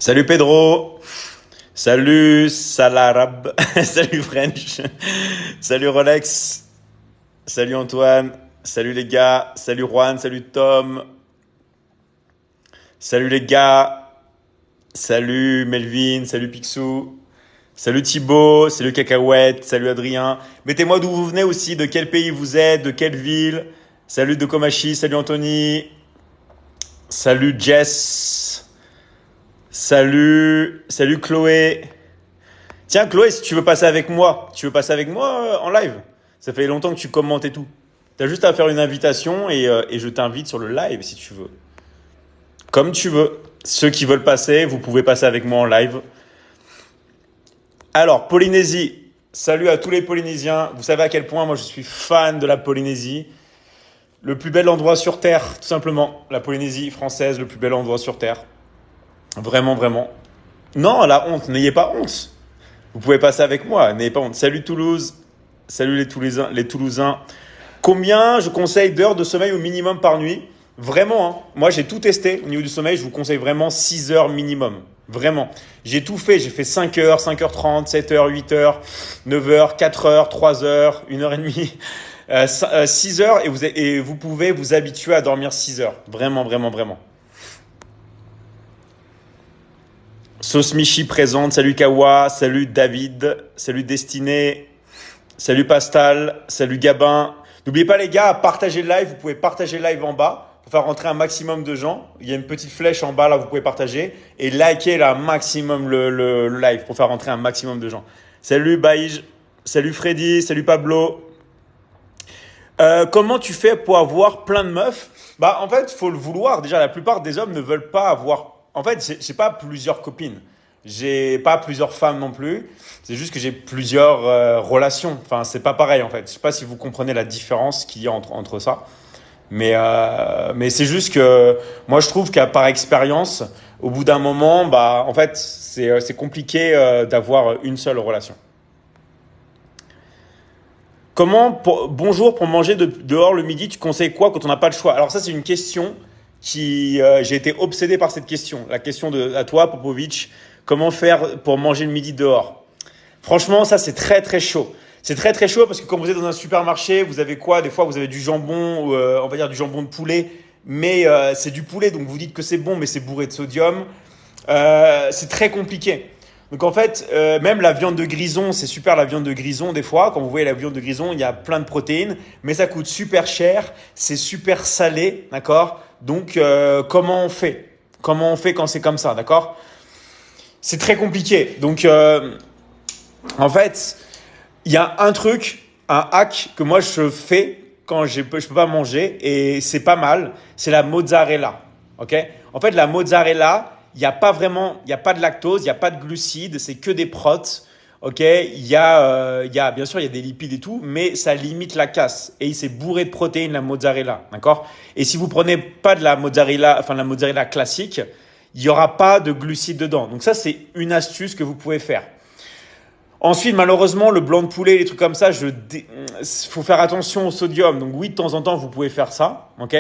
Salut Pedro, salut Salarab, salut French, salut Rolex, salut Antoine, salut les gars, salut Juan, salut Tom, salut les gars, salut Melvin, salut Picsou, salut Thibaut, salut Cacahuète, salut Adrien. Mettez-moi d'où vous venez aussi, de quel pays vous êtes, de quelle ville. Salut de Komachi, salut Anthony, salut Jess, salut Chloé. Tiens, Chloé, si tu veux passer avec moi, en live. Ça fait longtemps que tu commentes et tout. T'as juste à faire une invitation et je t'invite sur le live si tu veux. Comme tu veux. Ceux qui veulent passer, vous pouvez passer avec moi en live. Alors, Polynésie. Salut à tous les Polynésiens. Vous savez à quel point moi je suis fan de la Polynésie. Le plus bel endroit sur Terre, tout simplement. La Polynésie française, le plus bel endroit sur Terre. Vraiment, vraiment. Non, la honte, n'ayez pas honte. Vous pouvez passer avec moi, n'ayez pas honte. Salut Toulouse, salut les Toulousains. Combien je conseille d'heures de sommeil au minimum par nuit? Vraiment, hein. Moi j'ai tout testé au niveau du sommeil, je vous conseille vraiment 6 heures minimum. Vraiment. J'ai tout fait, j'ai fait 5 heures, 5h30, 7 heures, 8 heures, 9 heures, 4 heures, 3 heures, 1 heure et demie, 6 heures et vous pouvez vous habituer à dormir 6 heures. Vraiment, vraiment, vraiment. Sauce Michi présente, salut Kawa, salut David, salut Destiné, salut Pastal, salut Gabin. N'oubliez pas les gars, à partager le live, vous pouvez partager le live en bas pour faire rentrer un maximum de gens. Il y a une petite flèche en bas là, vous pouvez partager et liker là, un maximum le live pour faire rentrer un maximum de gens. Salut Baïj, salut Freddy, salut Pablo. Comment tu fais pour avoir plein de meufs? Bah en fait, faut le vouloir. Déjà, la plupart des hommes ne veulent pas avoir. En fait, j'ai pas plusieurs copines. J'ai pas plusieurs femmes non plus. C'est juste que j'ai plusieurs relations. Enfin, c'est pas pareil en fait. Je sais pas si vous comprenez la différence qu'il y a entre ça. Mais c'est juste que moi je trouve qu'à par expérience, au bout d'un moment, bah en fait c'est compliqué d'avoir une seule relation. Bonjour, pour manger dehors le midi, tu conseilles quoi quand on n'a pas le choix? Alors ça, c'est une question j'ai été obsédé par cette question. La question à toi, Popovic, comment faire pour manger le midi dehors? Franchement, ça, c'est très, très chaud. C'est très, très chaud parce que quand vous êtes dans un supermarché, vous avez quoi? Des fois, vous avez du jambon, on va dire du jambon de poulet, mais c'est du poulet, donc vous dites que c'est bon, mais c'est bourré de sodium. C'est très compliqué. Donc en fait, même la viande de grison, c'est super la viande de grison des fois. Quand vous voyez la viande de grison, il y a plein de protéines, mais ça coûte super cher, c'est super salé, d'accord? Donc comment on fait? Comment on fait quand c'est comme ça, d'accord? C'est très compliqué. Donc en fait, il y a un truc, un hack que moi je fais quand je peux pas manger et c'est pas mal, c'est la mozzarella, ok? En fait, la mozzarella, il n'y a pas de lactose, il n'y a pas de glucides, c'est que des protes. Ok, bien sûr, il y a des lipides et tout, mais ça limite la casse. Et c'est bourré de protéines, la mozzarella. D'accord? Et si vous prenez pas de la mozzarella, enfin, la mozzarella classique, il y aura pas de glucides dedans. Donc ça, c'est une astuce que vous pouvez faire. Ensuite, malheureusement, le blanc de poulet, les trucs comme ça, faut faire attention au sodium. Donc oui, de temps en temps, vous pouvez faire ça. Ok?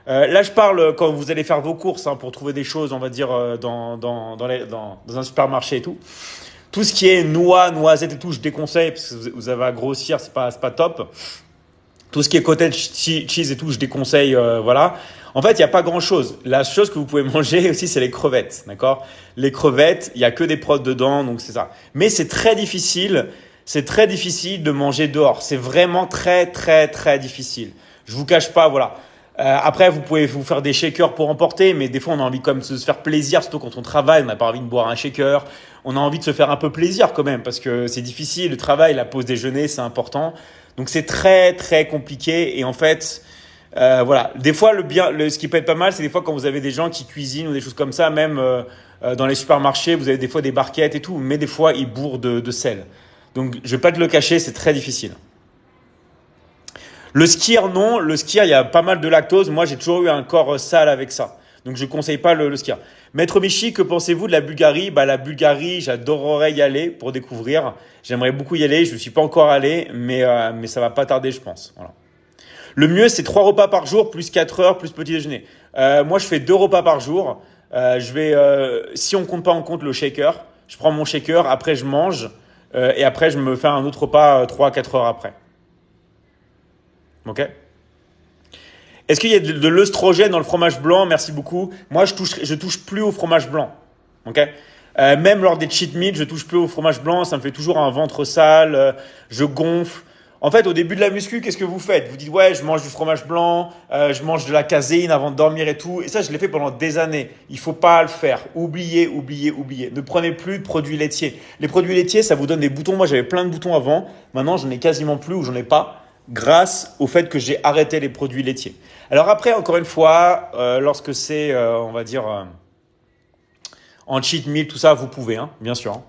Là, je parle quand vous allez faire vos courses pour trouver des choses, on va dire, dans un supermarché et tout. Tout ce qui est noix, noisettes et tout, je déconseille parce que vous avez à grossir, c'est pas top. Tout ce qui est cottage cheese et tout, je déconseille, voilà. En fait, il n'y a pas grand-chose. La chose que vous pouvez manger aussi, c'est les crevettes, d'accord? Les crevettes, il n'y a que des protes dedans, donc c'est ça. Mais c'est très difficile de manger dehors. C'est vraiment très, très, très difficile. Je vous cache pas, voilà. Après, vous pouvez vous faire des shakers pour emporter, mais des fois, on a envie quand même de se faire plaisir, surtout quand on travaille, on n'a pas envie de boire un shaker. On a envie de se faire un peu plaisir quand même, parce que c'est difficile, le travail, la pause déjeuner, c'est important. Donc, c'est très, très compliqué. Et en fait, voilà. Des fois, ce qui peut être pas mal, c'est des fois quand vous avez des gens qui cuisinent ou des choses comme ça, même dans les supermarchés, vous avez des fois des barquettes et tout, mais des fois, ils bourrent de sel. Donc, je vais pas te le cacher, c'est très difficile. Le skyr, non. Le skyr, il y a pas mal de lactose. Moi, j'ai toujours eu un corps sale avec ça. Donc, je ne conseille pas le skyr. Maître Michi, que pensez-vous de la Bulgarie? Bah, la Bulgarie, j'adorerais y aller pour découvrir. J'aimerais beaucoup y aller. Je ne suis pas encore allé, mais ça va pas tarder, je pense. Voilà. Le mieux, c'est 3 repas par jour, plus 4 heures, plus petit déjeuner. Moi, je fais 2 repas par jour. Si on compte pas en compte le shaker, je prends mon shaker, après je mange et après je me fais un autre repas 3 à 4 heures après. Ok? Est-ce qu'il y a de l'œstrogène dans le fromage blanc? Merci beaucoup. Moi, je touche plus au fromage blanc. Ok? Même lors des cheat meals, je touche plus au fromage blanc. Ça me fait toujours un ventre sale. Je gonfle. En fait, au début de la muscu, qu'est-ce que vous faites? Vous dites, ouais, je mange du fromage blanc, je mange de la caséine avant de dormir et tout. Et ça, je l'ai fait pendant des années. Il faut pas le faire. Oubliez, oubliez, oubliez. Ne prenez plus de produits laitiers. Les produits laitiers, ça vous donne des boutons. Moi, j'avais plein de boutons avant. Maintenant, j'en ai quasiment plus ou j'en ai pas grâce au fait que j'ai arrêté les produits laitiers. Alors après, encore une fois, lorsque c'est, on va dire, en cheat meal, tout ça, vous pouvez, hein, bien sûr.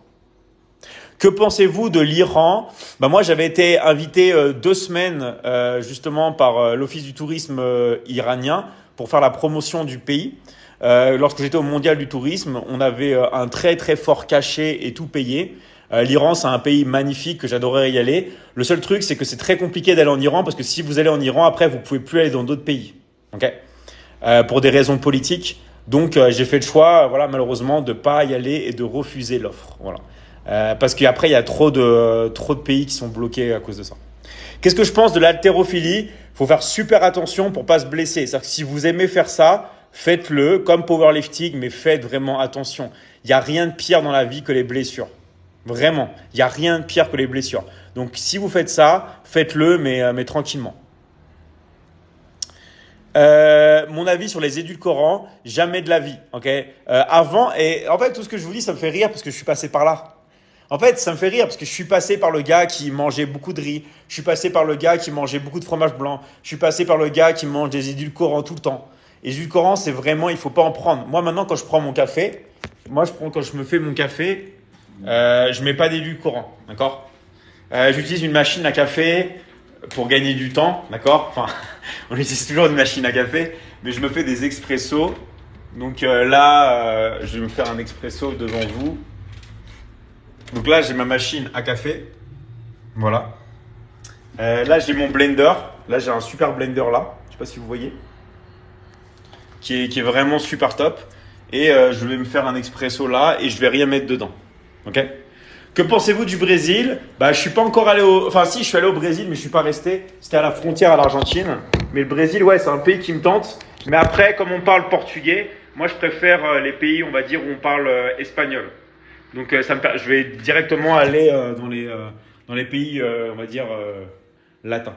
Que pensez-vous de l'Iran? Moi, j'avais été invité 2 semaines justement par l'Office du tourisme iranien pour faire la promotion du pays. Lorsque j'étais au Mondial du tourisme, on avait un très très fort cachet et tout payé. L'Iran, c'est un pays magnifique que j'adorerais y aller. Le seul truc, c'est que c'est très compliqué d'aller en Iran parce que si vous allez en Iran, après, vous pouvez plus aller dans d'autres pays. Okay, pour des raisons politiques. Donc, j'ai fait le choix, voilà, malheureusement, de pas y aller et de refuser l'offre. Voilà. Parce qu'après, il y a trop de pays qui sont bloqués à cause de ça. Qu'est-ce que je pense de l'haltérophilie? Il faut faire super attention pour pas se blesser. C'est-à-dire que si vous aimez faire ça, faites-le comme powerlifting, mais faites vraiment attention. Il n'y a rien de pire dans la vie que les blessures. Vraiment, il n'y a rien de pire que les blessures. Donc, si vous faites ça, faites-le, mais tranquillement. Mon avis sur les édulcorants, jamais de la vie. Okay, avant, et en fait, tout ce que je vous dis, ça me fait rire parce que je suis passé par là. En fait, ça me fait rire parce que je suis passé par le gars qui mangeait beaucoup de riz. Je suis passé par le gars qui mangeait beaucoup de fromage blanc. Je suis passé par le gars qui mange des édulcorants tout le temps. Et les édulcorants, c'est vraiment, il faut pas en prendre. Moi, maintenant, quand je prends mon café, quand je me fais mon café, je mets pas d'édulcorants, d'accord? J'utilise une machine à café pour gagner du temps, d'accord? Enfin, on utilise toujours une machine à café, mais je me fais des expressos. Donc là, je vais me faire un expresso devant vous. Donc là, j'ai ma machine à café. Voilà. Là, j'ai mon blender. Là, j'ai un super blender là. Je sais pas si vous voyez. Qui est vraiment super top. Et je vais me faire un expresso là et je vais rien mettre dedans. Ok? Que pensez-vous du Brésil? Je suis pas encore allé Enfin, si, je suis allé au Brésil, mais je suis pas resté. C'était à la frontière à l'Argentine. Mais le Brésil, ouais, c'est un pays qui me tente. Mais après, comme on parle portugais, moi, je préfère les pays, on va dire, où on parle espagnol. Donc, je vais directement aller dans les pays, on va dire, latins.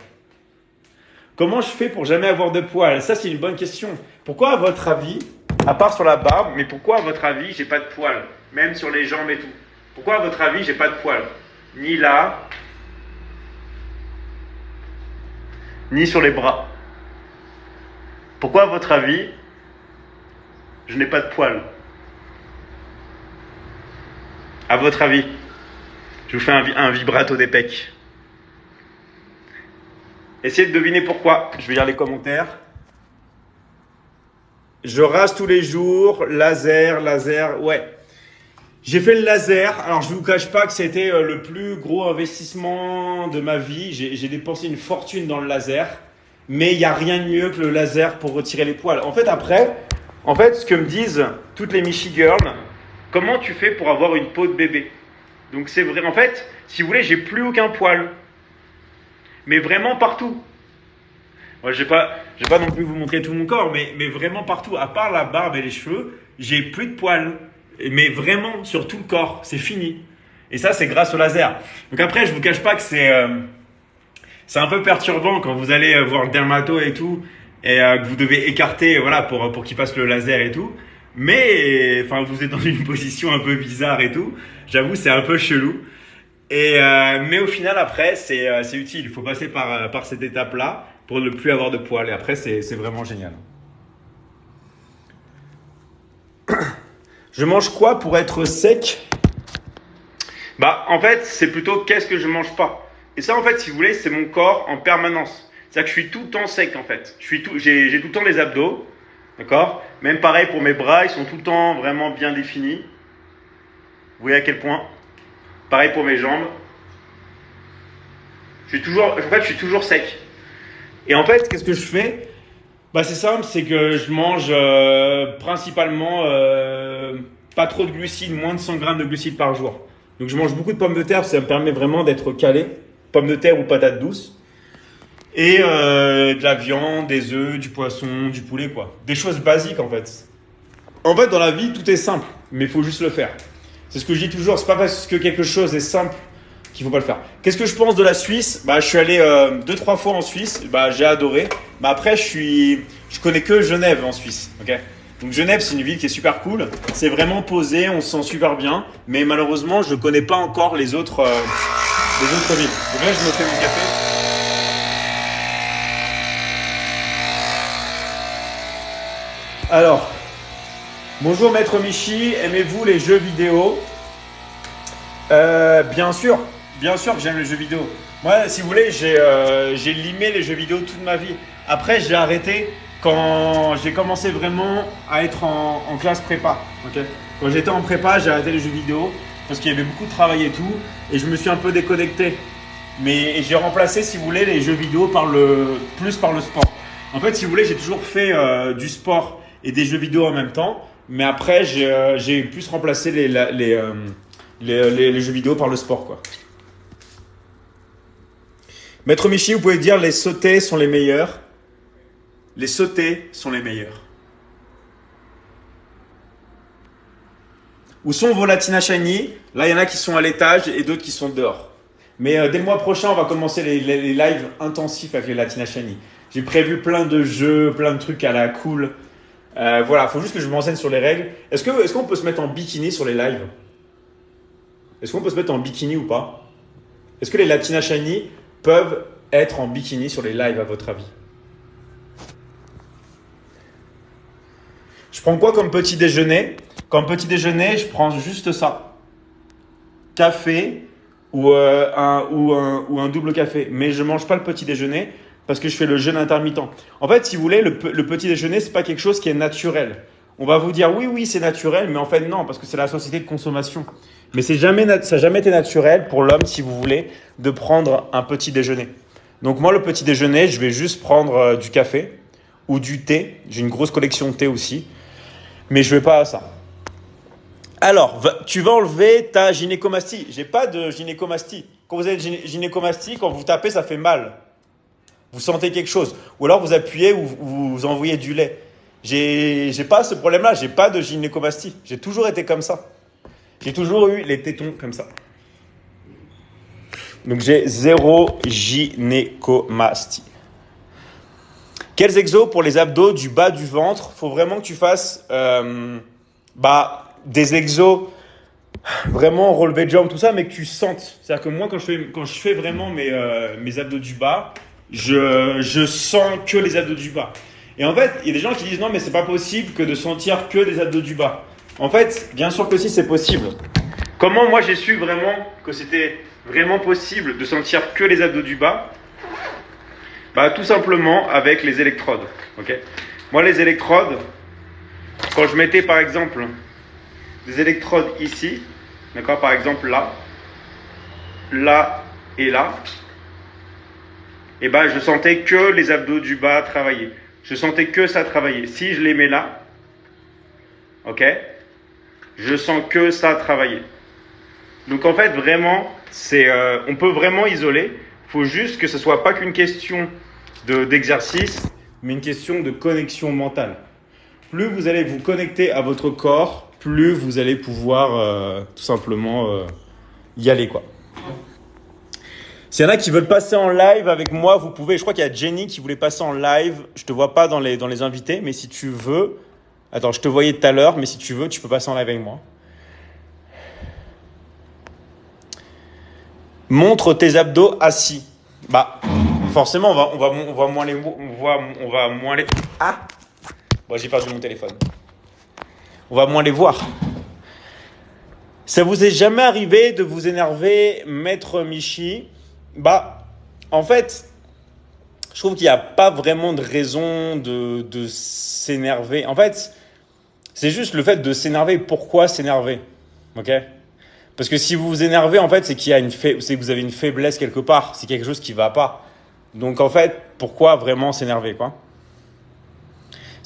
Comment je fais pour jamais avoir de poils? Ça, c'est une bonne question. Pourquoi, à votre avis, à part sur la barbe, mais pourquoi, à votre avis, j'ai pas de poils? Même sur les jambes et tout. Pourquoi, à votre avis, j'ai pas de poils? Ni là, ni sur les bras. Pourquoi, à votre avis, je n'ai pas de poils? À votre avis, je vous fais un vibrato des pecs. Essayez de deviner pourquoi. Je vais lire les commentaires. Je rase tous les jours, laser, ouais. J'ai fait le laser. Alors, je ne vous cache pas que c'était le plus gros investissement de ma vie. J'ai dépensé une fortune dans le laser. Mais il n'y a rien de mieux que le laser pour retirer les poils. En fait, ce que me disent toutes les Michi Girls, comment tu fais pour avoir une peau de bébé? Donc, c'est vrai. En fait, si vous voulez, j'ai plus aucun poil. Mais vraiment partout. Moi, je vais pas non plus vous montrer tout mon corps, mais vraiment partout. À part la barbe et les cheveux, j'ai plus de poils. Mais vraiment sur tout le corps, c'est fini. Et ça, c'est grâce au laser. Donc après, je vous cache pas que c'est un peu perturbant quand vous allez voir le dermato et tout, et que vous devez écarter, voilà, pour qu'il fasse le laser et tout. Mais enfin, vous êtes dans une position un peu bizarre et tout. J'avoue, c'est un peu chelou. Mais au final, après, c'est utile. Il faut passer par cette étape-là pour ne plus avoir de poils. Et après, c'est vraiment génial. Je mange quoi pour être sec? En fait, c'est plutôt qu'est-ce que je mange pas. Et ça, en fait, si vous voulez, c'est mon corps en permanence. C'est-à-dire que je suis tout le temps sec, en fait. J'ai tout le temps les abdos, d'accord? Même pareil pour mes bras, ils sont tout le temps vraiment bien définis. Vous voyez à quel point? Pareil pour mes jambes. Je suis toujours sec. Et en fait, qu'est-ce que je fais? Bah c'est simple, c'est que je mange principalement pas trop de glucides, moins de 100 grammes de glucides par jour. Donc je mange beaucoup de pommes de terre, ça me permet vraiment d'être calé. Pommes de terre ou patates douces. Et de la viande, des œufs, du poisson, du poulet, quoi. Des choses basiques en fait. En fait, dans la vie, tout est simple, mais il faut juste le faire. C'est ce que je dis toujours, c'est pas parce que quelque chose est simple qu'il faut pas le faire. Qu'est-ce que je pense de la Suisse? Bah, je suis allé 2-3 fois en Suisse, bah, j'ai adoré. Mais après, je connais que Genève en Suisse, ok? Donc Genève, c'est une ville qui est super cool. C'est vraiment posé, on se sent super bien. Mais malheureusement, je connais pas encore les autres villes. Donc là, je me fais mon café. Alors, bonjour Maître Michi, aimez-vous les jeux vidéo? Bien sûr que j'aime les jeux vidéo. Moi, si vous voulez, j'ai limé les jeux vidéo toute ma vie. Après, j'ai arrêté quand j'ai commencé vraiment à être en classe prépa. Ok. Quand j'étais en prépa, j'ai arrêté les jeux vidéo parce qu'il y avait beaucoup de travail et tout, et je me suis un peu déconnecté. Mais j'ai remplacé, si vous voulez, les jeux vidéo plus par le sport. En fait, si vous voulez, j'ai toujours fait du sport et des jeux vidéo en même temps. Mais après, j'ai plus remplacé les jeux vidéo par le sport, quoi. Maître Michi, vous pouvez dire les sautés sont les meilleurs. Les sautés sont les meilleurs. Où sont vos Latina Shiny? Là, il y en a qui sont à l'étage et d'autres qui sont dehors. Mais dès le mois prochain, on va commencer les lives intensifs avec les Latina Shiny. J'ai prévu plein de jeux, plein de trucs à la cool. Voilà, il faut juste que je me renseigne sur les règles. Est-ce qu'on peut se mettre en bikini sur les lives? Est-ce qu'on peut se mettre en bikini ou pas? Est-ce que les Latina Shiny peuvent être en bikini sur les lives à votre avis? Je prends quoi comme petit déjeuner? Comme petit déjeuner, je prends juste ça. Café ou un double café. Mais je ne mange pas le petit déjeuner parce que je fais le jeûne intermittent. En fait, si vous voulez, le petit déjeuner, ce n'est pas quelque chose qui est naturel. On va vous dire oui, c'est naturel, mais en fait non, parce que c'est la société de consommation. Mais ça n'a jamais été naturel pour l'homme, si vous voulez, de prendre un petit déjeuner. Donc moi, le petit déjeuner, je vais juste prendre du café ou du thé. J'ai une grosse collection de thé aussi, mais je ne vais pas à ça. Alors, tu vas enlever ta gynécomastie. J'ai pas de gynécomastie. Quand vous avez gynécomastie, quand vous tapez, ça fait mal. Vous sentez quelque chose. Ou alors vous appuyez ou vous envoyez du lait. J'ai pas ce problème-là. J'ai pas de gynécomastie. J'ai toujours été comme ça. J'ai toujours eu les tétons comme ça. Donc j'ai 0 gynécomastie. Quels exos pour les abdos du bas du ventre? Faut vraiment que tu fasses des exos vraiment relevé de jambes, tout ça, mais que tu sentes. C'est-à-dire que moi, quand je fais vraiment mes abdos du bas, je sens que les abdos du bas. Et en fait, il y a des gens qui disent non, mais c'est pas possible que de sentir que des abdos du bas. En fait, bien sûr que si, c'est possible. Comment moi j'ai su vraiment que c'était vraiment possible de sentir que les abdos du bas? Tout simplement avec les électrodes. Okay. Moi, les électrodes, quand je mettais par exemple des électrodes ici, d'accord, par exemple là et là, et je sentais que les abdos du bas travaillaient. Je sentais que ça travaillait. Si je les mets là, ok, je sens que ça travaillait. Donc en fait, vraiment, on peut vraiment isoler. Il faut juste que ce ne soit pas qu'une question d'exercice, mais une question de connexion mentale. Plus vous allez vous connecter à votre corps, plus vous allez pouvoir tout simplement y aller, quoi. S'il y en a qui veulent passer en live avec moi, vous pouvez. Je crois qu'il y a Jenny qui voulait passer en live. Je ne te vois pas dans les invités, mais si tu veux... Attends, je te voyais tout à l'heure, mais si tu veux, tu peux passer en live avec moi. Montre tes abdos assis. Forcément, on va moins les... Ah! Bon, j'ai perdu mon téléphone. On va moins les voir. Ça vous est jamais arrivé de vous énerver, Maître Michi? En fait, je trouve qu'il n'y a pas vraiment de raison de s'énerver. En fait, c'est juste le fait de s'énerver. Pourquoi s'énerver? Ok? Parce que si vous vous énervez, en fait, c'est que vous avez une faiblesse quelque part. C'est quelque chose qui ne va pas. Donc, en fait, pourquoi vraiment s'énerver, quoi?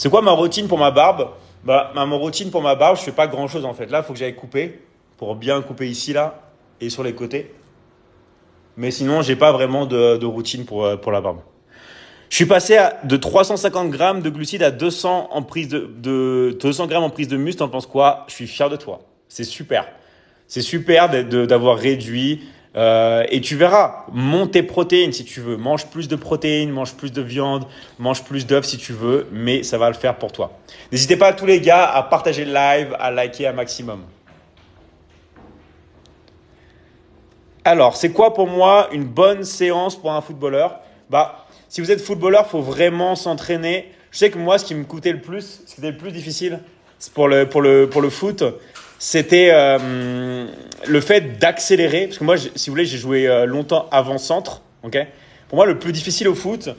C'est quoi ma routine pour ma barbe? Ma routine pour ma barbe, je fais pas grand chose en fait. Là, il faut que j'aille couper pour bien couper ici, là, et sur les côtés. Mais sinon, j'ai pas vraiment de routine pour la barbe. Je suis passé de 350 grammes de glucides à 200 en prise de 200 grammes en prise de muscle. T'en penses quoi? Je suis fier de toi. C'est super. C'est super d'avoir réduit. Et tu verras, monte tes protéines si tu veux. Mange plus de protéines, mange plus de viande, mange plus d'œufs si tu veux. Mais ça va le faire pour toi. N'hésitez pas tous les gars à partager le live, à liker un maximum. Alors, c'est quoi pour moi une bonne séance pour un footballeur? Si vous êtes footballeur, il faut vraiment s'entraîner. Je sais que moi, ce qui me coûtait le plus, ce qui était le plus difficile pour le foot, c'était le fait d'accélérer. Parce que moi, si vous voulez, j'ai joué longtemps avant-centre. Okay, pour moi, le plus difficile au foot,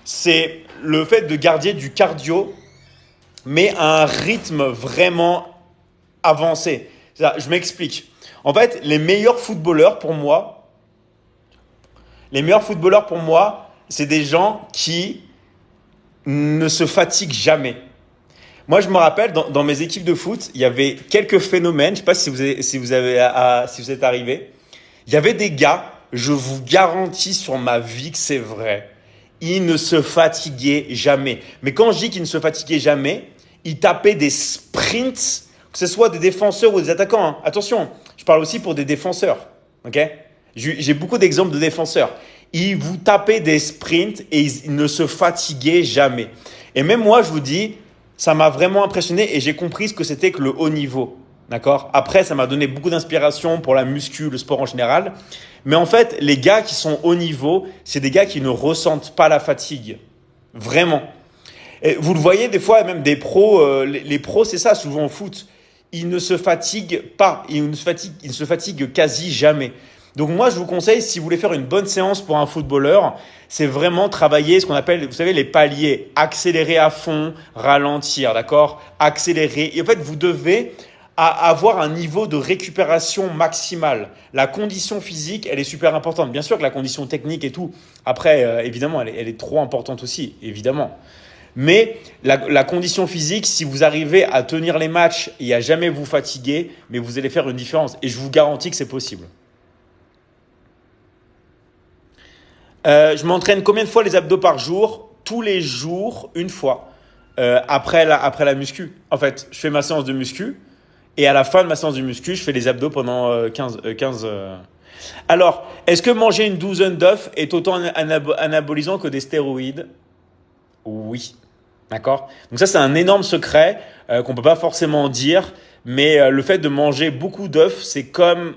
c'est le fait de garder du cardio, mais à un rythme vraiment avancé. Je m'explique. En fait, les meilleurs footballeurs pour moi, c'est des gens qui ne se fatiguent jamais. Moi, je me rappelle, dans mes équipes de foot, il y avait quelques phénomènes. Je ne sais pas si vous êtes arrivé. Il y avait des gars, je vous garantis sur ma vie que c'est vrai. Ils ne se fatiguaient jamais. Mais quand je dis qu'ils ne se fatiguaient jamais, ils tapaient des sprints, que ce soit des défenseurs ou des attaquants. Hein. Attention, je parle aussi pour des défenseurs. Okay, j'ai beaucoup d'exemples de défenseurs. Ils vous tapaient des sprints et ils ne se fatiguaient jamais. Et même moi, je vous dis, ça m'a vraiment impressionné et j'ai compris ce que c'était que le haut niveau. D'accord ? Après, ça m'a donné beaucoup d'inspiration pour la muscu, le sport en général. Mais en fait, les gars qui sont haut niveau, c'est des gars qui ne ressentent pas la fatigue. Vraiment. Et vous le voyez des fois, même des pros, les pros, c'est ça souvent au foot. Ils ne se fatiguent pas, ils ne se fatiguent quasi jamais. Donc moi, je vous conseille, si vous voulez faire une bonne séance pour un footballeur, c'est vraiment travailler ce qu'on appelle, vous savez, les paliers. Accélérer à fond, ralentir, d'accord ? Accélérer. Et en fait, vous devez avoir un niveau de récupération maximale. La condition physique, elle est super importante. Bien sûr que la condition technique et tout, après, évidemment, elle est trop importante aussi, évidemment. Mais la condition physique, si vous arrivez à tenir les matchs et à jamais vous fatiguer, mais vous allez faire une différence. Et je vous garantis que c'est possible. Je m'entraîne combien de fois les abdos par jour? Tous les jours, une fois. Après la muscu. En fait, je fais ma séance de muscu. Et à la fin de ma séance de muscu, je fais les abdos pendant 15. Alors, est-ce que manger une douzaine d'œufs est autant anabolisant que des stéroïdes? Oui. D'accord? Donc ça, c'est un énorme secret qu'on ne peut pas forcément dire. Mais le fait de manger beaucoup d'œufs, c'est comme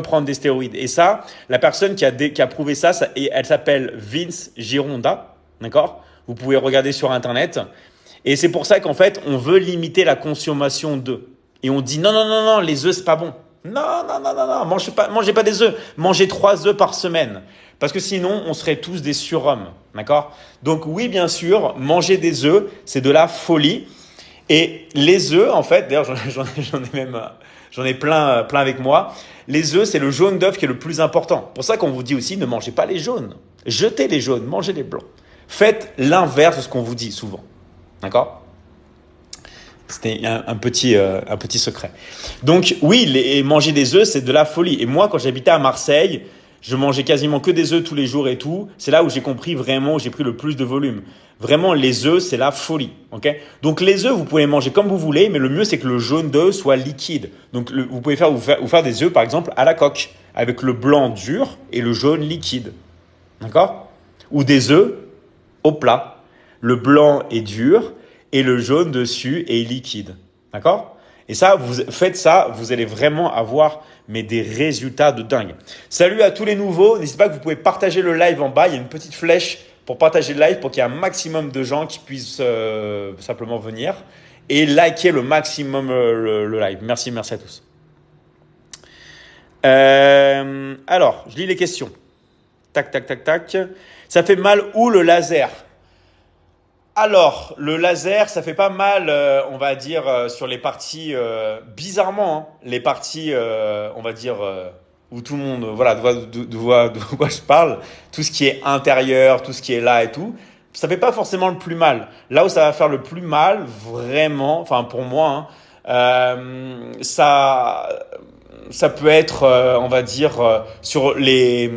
prendre des stéroïdes. Et ça, la personne qui a prouvé ça, elle s'appelle Vince Gironda. D'accord? Vous pouvez regarder sur Internet. Et c'est pour ça qu'en fait, on veut limiter la consommation d'œufs. Et on dit non, les œufs, c'est pas bon. Non, mangez pas des œufs. Mangez 3 œufs par semaine. Parce que sinon, on serait tous des surhommes. D'accord? Donc oui, bien sûr, manger des œufs, c'est de la folie. Et les œufs, en fait, d'ailleurs, j'en ai plein avec moi. Les œufs, c'est le jaune d'œuf qui est le plus important. C'est pour ça qu'on vous dit aussi, ne mangez pas les jaunes. Jetez les jaunes, mangez les blancs. Faites l'inverse de ce qu'on vous dit souvent. D'accord ? C'était un petit secret. Donc oui, manger des œufs, c'est de la folie. Et moi, quand j'habitais à Marseille, je mangeais quasiment que des œufs tous les jours et tout. C'est là où j'ai compris vraiment, où j'ai pris le plus de volume. Vraiment, les œufs, c'est la folie. Okay ? Donc les œufs, vous pouvez les manger comme vous voulez, mais le mieux, c'est que le jaune d'œuf soit liquide. Donc vous pouvez vous faire des œufs, par exemple, à la coque, avec le blanc dur et le jaune liquide. D'accord ? Ou des œufs au plat. Le blanc est dur et le jaune dessus est liquide. D'accord ? Et ça, vous faites ça, vous allez vraiment avoir des résultats de dingue. Salut à tous les nouveaux. N'hésitez pas que vous pouvez partager le live en bas. Il y a une petite flèche pour partager le live pour qu'il y ait un maximum de gens qui puissent simplement venir et liker le maximum le live. Merci à tous. Alors, je lis les questions. Tac. Ça fait mal où le laser ? Alors, le laser, ça fait pas mal, on va dire, sur les parties, bizarrement, hein, les parties, on va dire, où tout le monde voit de quoi je parle, tout ce qui est intérieur, tout ce qui est là et tout. ça fait pas forcément le plus mal. Là où ça va faire le plus mal, vraiment, enfin pour moi, hein, ça peut être, on va dire, sur les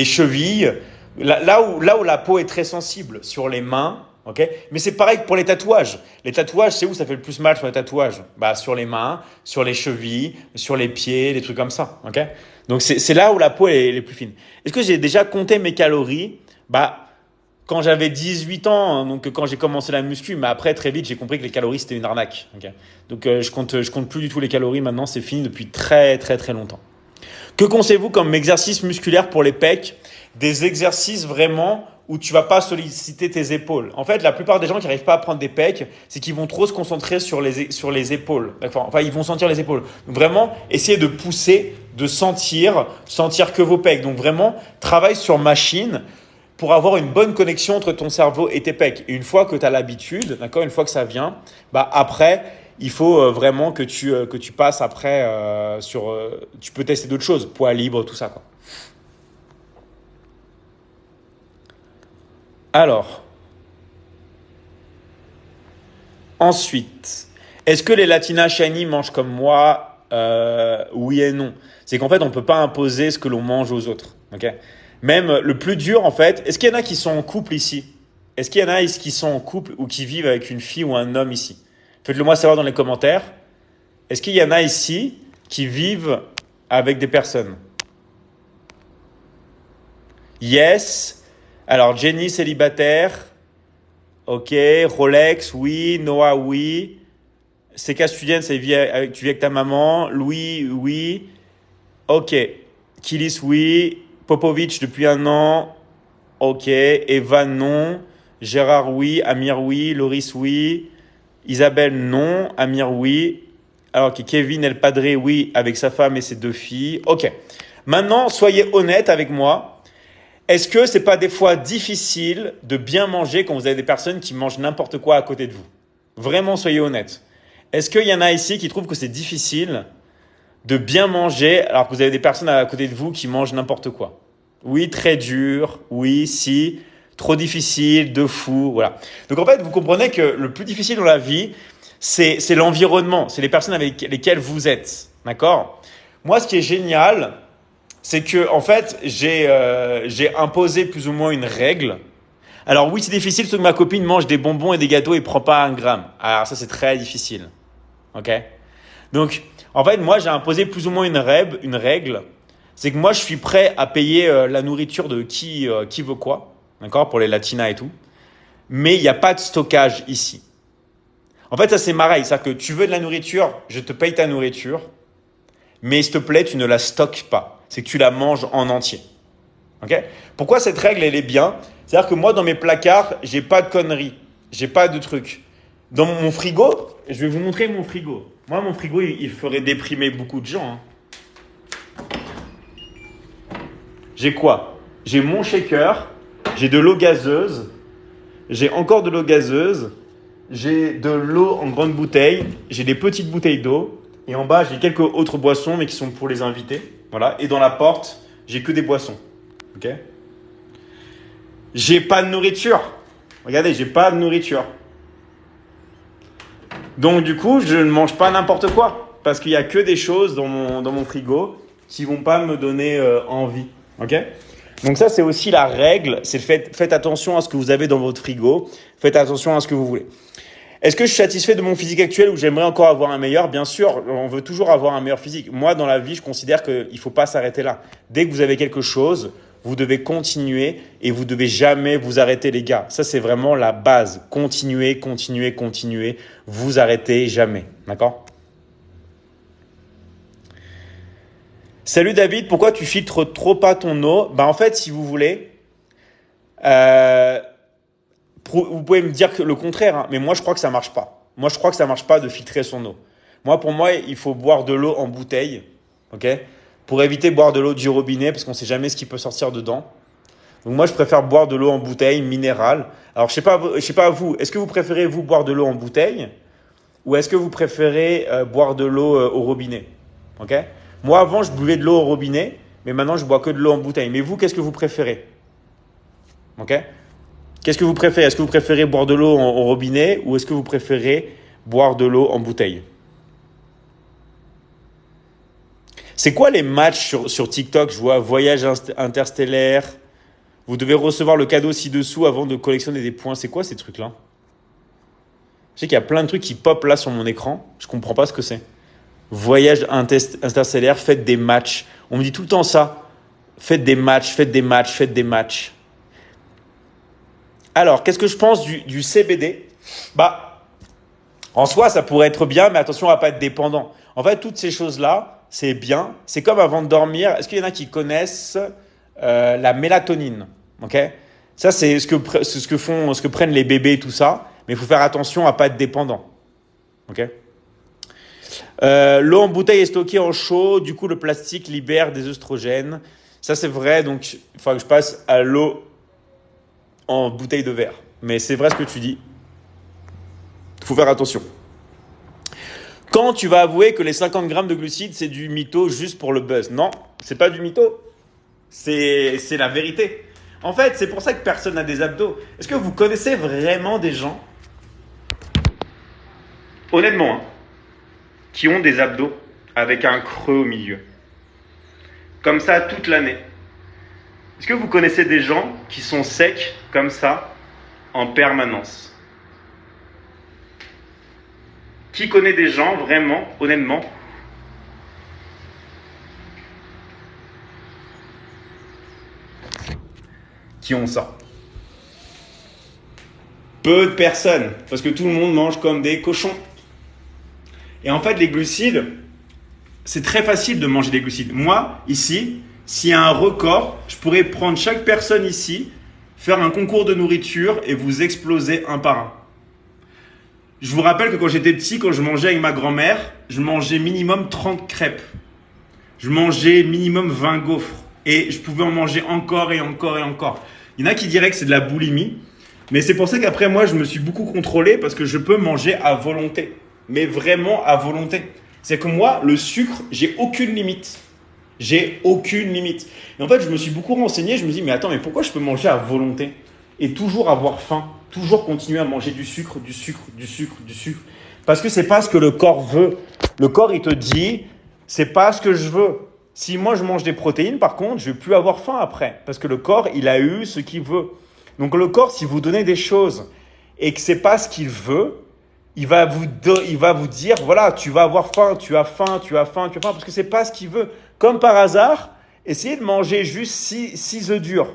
chevilles, là où la peau est très sensible, sur les mains. Ok, mais c'est pareil que pour les tatouages. Les tatouages, c'est où ça fait le plus mal sur les tatouages? Bah, sur les mains, sur les chevilles, sur les pieds, des trucs comme ça. Ok, donc c'est là où la peau est les plus fine. Est-ce que j'ai déjà compté mes calories? Bah, quand j'avais 18 ans, hein, donc quand j'ai commencé la muscu, mais après très vite j'ai compris que les calories c'était une arnaque. Ok, donc je compte plus du tout les calories maintenant, c'est fini depuis très très très longtemps. Que conseillez-vous comme exercice musculaire pour les pecs? Des exercices vraiment où tu vas pas solliciter tes épaules. En fait, la plupart des gens qui n'arrivent pas à prendre des pecs, c'est qu'ils vont trop se concentrer sur les épaules. D'accord. Enfin, ils vont sentir les épaules. Donc vraiment, essayez de pousser, de sentir que vos pecs. Donc vraiment, travaille sur machine pour avoir une bonne connexion entre ton cerveau et tes pecs. Et une fois que tu as l'habitude, d'accord, une fois que ça vient, bah après, il faut vraiment que tu passes après tu peux tester d'autres choses, poids libre, tout ça, quoi. Alors, ensuite, est-ce que les Latina Shiny mangent comme moi? Oui et non. C'est qu'en fait, on ne peut pas imposer ce que l'on mange aux autres. Ok. Même le plus dur, en fait, est-ce qu'il y en a qui sont en couple ici? Est-ce qu'il y en a qui sont en couple ou qui vivent avec une fille ou un homme ici? Faites-le moi savoir dans les commentaires. Est-ce qu'il y en a ici qui vivent avec des personnes? Yes. Alors, Jenny célibataire. Ok. Rolex, oui. Noah, oui. CK Student, tu vis avec ta maman. Louis, oui. Ok. Kilis, oui. Popovic, depuis 1 an. Ok. Evan, non. Gérard, oui. Amir, oui. Loris, oui. Isabelle, non. Amir, oui. Alors que Kevin El Padre, oui, avec sa femme et ses 2 filles. Ok. Maintenant, soyez honnête avec moi. Est-ce que c'est pas des fois difficile de bien manger quand vous avez des personnes qui mangent n'importe quoi à côté de vous? Vraiment, soyez honnête. Est-ce qu'il y en a ici qui trouvent que c'est difficile de bien manger alors que vous avez des personnes à côté de vous qui mangent n'importe quoi? Oui, très dur. Oui, si. Trop difficile, de fou. Voilà. Donc en fait, vous comprenez que le plus difficile dans la vie, c'est l'environnement, c'est les personnes avec lesquelles vous êtes. D'accord? Moi, ce qui est génial, c'est que en fait, j'ai imposé plus ou moins une règle. Alors oui, c'est difficile, sauf que ma copine mange des bonbons et des gâteaux et prend pas 1 gramme. Alors ça, c'est très difficile. Ok? Donc, en fait, moi, j'ai imposé plus ou moins une règle. C'est que moi, je suis prêt à payer la nourriture de qui veut quoi. D'accord? Pour les latinas et tout. Mais il n'y a pas de stockage ici. En fait, ça, c'est pareil. C'est-à-dire que tu veux de la nourriture, je te paye ta nourriture. Mais s'il te plaît, tu ne la stockes pas. C'est que tu la manges en entier. Ok? Pourquoi cette règle, elle est bien? C'est-à-dire que moi, dans mes placards, j'ai pas de conneries. J'ai pas de trucs. Dans mon frigo, je vais vous montrer mon frigo. Moi, mon frigo, il ferait déprimer beaucoup de gens. Hein. J'ai quoi? J'ai mon shaker, j'ai de l'eau gazeuse, j'ai encore de l'eau gazeuse, j'ai de l'eau en grande bouteille, j'ai des petites bouteilles d'eau, et en bas, j'ai quelques autres boissons, mais qui sont pour les invités. Voilà. Et dans la porte, j'ai que des boissons. Ok? J'ai pas de nourriture. Regardez, j'ai pas de nourriture. Donc du coup, je ne mange pas n'importe quoi. Parce qu'il n'y a que des choses dans mon frigo qui vont pas me donner envie. Ok? Donc ça, c'est aussi la règle. C'est faites attention à ce que vous avez dans votre frigo. Faites attention à ce que vous voulez. Est-ce que je suis satisfait de mon physique actuel ou j'aimerais encore avoir un meilleur? Bien sûr, on veut toujours avoir un meilleur physique. Moi, dans la vie, je considère qu'il ne faut pas s'arrêter là. Dès que vous avez quelque chose, vous devez continuer et vous devez jamais vous arrêter, les gars. Ça, c'est vraiment la base. Continuez, continuez, continuez. Vous arrêtez jamais. D'accord? Salut David, pourquoi tu filtres trop pas ton eau? En fait, si vous voulez, euh, vous pouvez me dire que le contraire, hein, mais moi, je crois que ça marche pas. Moi, je crois que ça marche pas de filtrer son eau. Pour moi, il faut boire de l'eau en bouteille, ok? Pour éviter de boire de l'eau du robinet, parce qu'on sait jamais ce qui peut sortir dedans. Donc moi, je préfère boire de l'eau en bouteille, minérale. Alors, je sais pas vous, est-ce que vous préférez vous boire de l'eau en bouteille ou est-ce que vous préférez boire de l'eau au robinet? Ok? Moi, avant, je buvais de l'eau au robinet, mais maintenant, je bois que de l'eau en bouteille. Mais vous, qu'est-ce que vous préférez? Ok? Qu'est-ce que vous préférez? Est-ce que vous préférez boire de l'eau en robinet ou est-ce que vous préférez boire de l'eau en bouteille? C'est quoi les matchs sur TikTok? Je vois voyage interstellaire. Vous devez recevoir le cadeau ci-dessous avant de collectionner des points. C'est quoi ces trucs-là? Je sais qu'il y a plein de trucs qui pop là sur mon écran. Je comprends pas ce que c'est. Voyage interstellaire, faites des matchs. On me dit tout le temps ça. Faites des matchs, faites des matchs, faites des matchs. Alors, qu'est-ce que je pense du CBD? En soi, ça pourrait être bien, mais attention à ne pas être dépendant. En fait, toutes ces choses-là, c'est bien. C'est comme avant de dormir. Est-ce qu'il y en a qui connaissent la mélatonine? Ok. Ça, c'est ce que prennent les bébés et tout ça. Mais il faut faire attention à ne pas être dépendant. Ok. L'eau en bouteille est stockée en chaud. Du coup, le plastique libère des œstrogènes. Ça, c'est vrai. Donc, il faut que je passe à l'eau en bouteille de verre. Mais c'est vrai ce que tu dis. Il faut faire attention. Quand tu vas avouer que les 50 grammes de glucides, c'est du mytho juste pour le buzz? Non, c'est pas du mytho. C'est la vérité. En fait, c'est pour ça que personne n'a des abdos. Est-ce que vous connaissez vraiment des gens, honnêtement, hein, qui ont des abdos avec un creux au milieu? Comme ça toute l'année. Est-ce que vous connaissez des gens qui sont secs comme ça en permanence? Qui connaît des gens vraiment, honnêtement, qui ont ça? Peu de personnes, parce que tout le monde mange comme des cochons. Et en fait, les glucides, c'est très facile de manger des glucides. Moi, ici, s'il y a un record, je pourrais prendre chaque personne ici, faire un concours de nourriture et vous exploser un par un. Je vous rappelle que quand j'étais petit, quand je mangeais avec ma grand-mère, je mangeais minimum 30 crêpes. Je mangeais minimum 20 gaufres. Et je pouvais en manger encore et encore et encore. Il y en a qui diraient que c'est de la boulimie. Mais c'est pour ça qu'après moi, je me suis beaucoup contrôlé parce que je peux manger à volonté. Mais vraiment à volonté. C'est que moi, le sucre, j'ai aucune limite. J'ai aucune limite. Et en fait, je me suis beaucoup renseigné. Je me dis, mais attends, mais pourquoi je peux manger à volonté et toujours avoir faim? Toujours continuer à manger du sucre, du sucre, du sucre, du sucre. Parce que c'est pas ce que le corps veut. Le corps, il te dit, c'est pas ce que je veux. Si moi, je mange des protéines, par contre, je vais plus avoir faim après. Parce que le corps, il a eu ce qu'il veut. Donc le corps, si vous donnez des choses et que c'est pas ce qu'il veut, il va vous dire, voilà, tu vas avoir faim, tu as faim, tu as faim, tu as faim, parce que c'est pas ce qu'il veut. Comme par hasard, essayez de manger juste 6 œufs durs.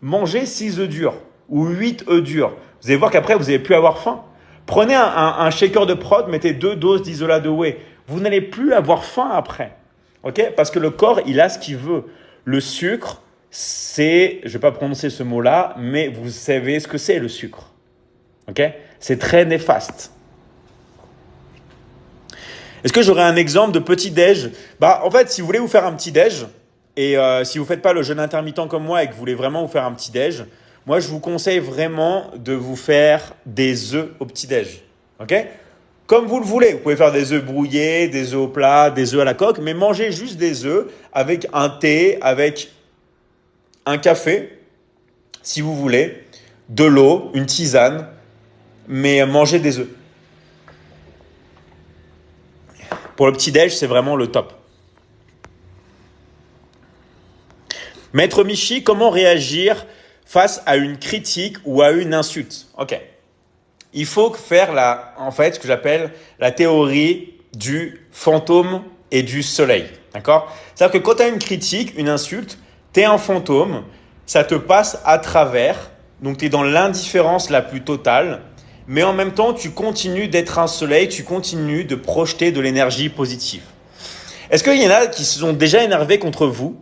Mangez 6 œufs durs ou 8 œufs durs. Vous allez voir qu'après, vous n'allez plus avoir faim. Prenez un shaker de prot, mettez 2 doses d'isolat de whey. Vous n'allez plus avoir faim après. Okay? Parce que le corps, il a ce qu'il veut. Le sucre, c'est, je ne vais pas prononcer ce mot-là, mais vous savez ce que c'est le sucre. Okay? C'est très néfaste. Est-ce que j'aurais un exemple de petit-déj? En fait, si vous voulez vous faire un petit-déj, et si vous ne faites pas le jeûne intermittent comme moi et que vous voulez vraiment vous faire un petit-déj, moi, je vous conseille vraiment de vous faire des œufs au petit-déj. Ok? Comme vous le voulez. Vous pouvez faire des œufs brouillés, des œufs au plat, des œufs à la coque, mais mangez juste des œufs avec un thé, avec un café, si vous voulez, de l'eau, une tisane, mais mangez des œufs. Pour le petit-déj, c'est vraiment le top. Maître Michi, comment réagir face à une critique ou à une insulte? Ok. Il faut faire ce que j'appelle la théorie du fantôme et du soleil. D'accord? C'est-à-dire que quand tu as une critique, une insulte, tu es un fantôme, ça te passe à travers, donc tu es dans l'indifférence la plus totale, mais en même temps, tu continues d'être un soleil, tu continues de projeter de l'énergie positive. Est-ce qu'il y en a qui se sont déjà énervés contre vous?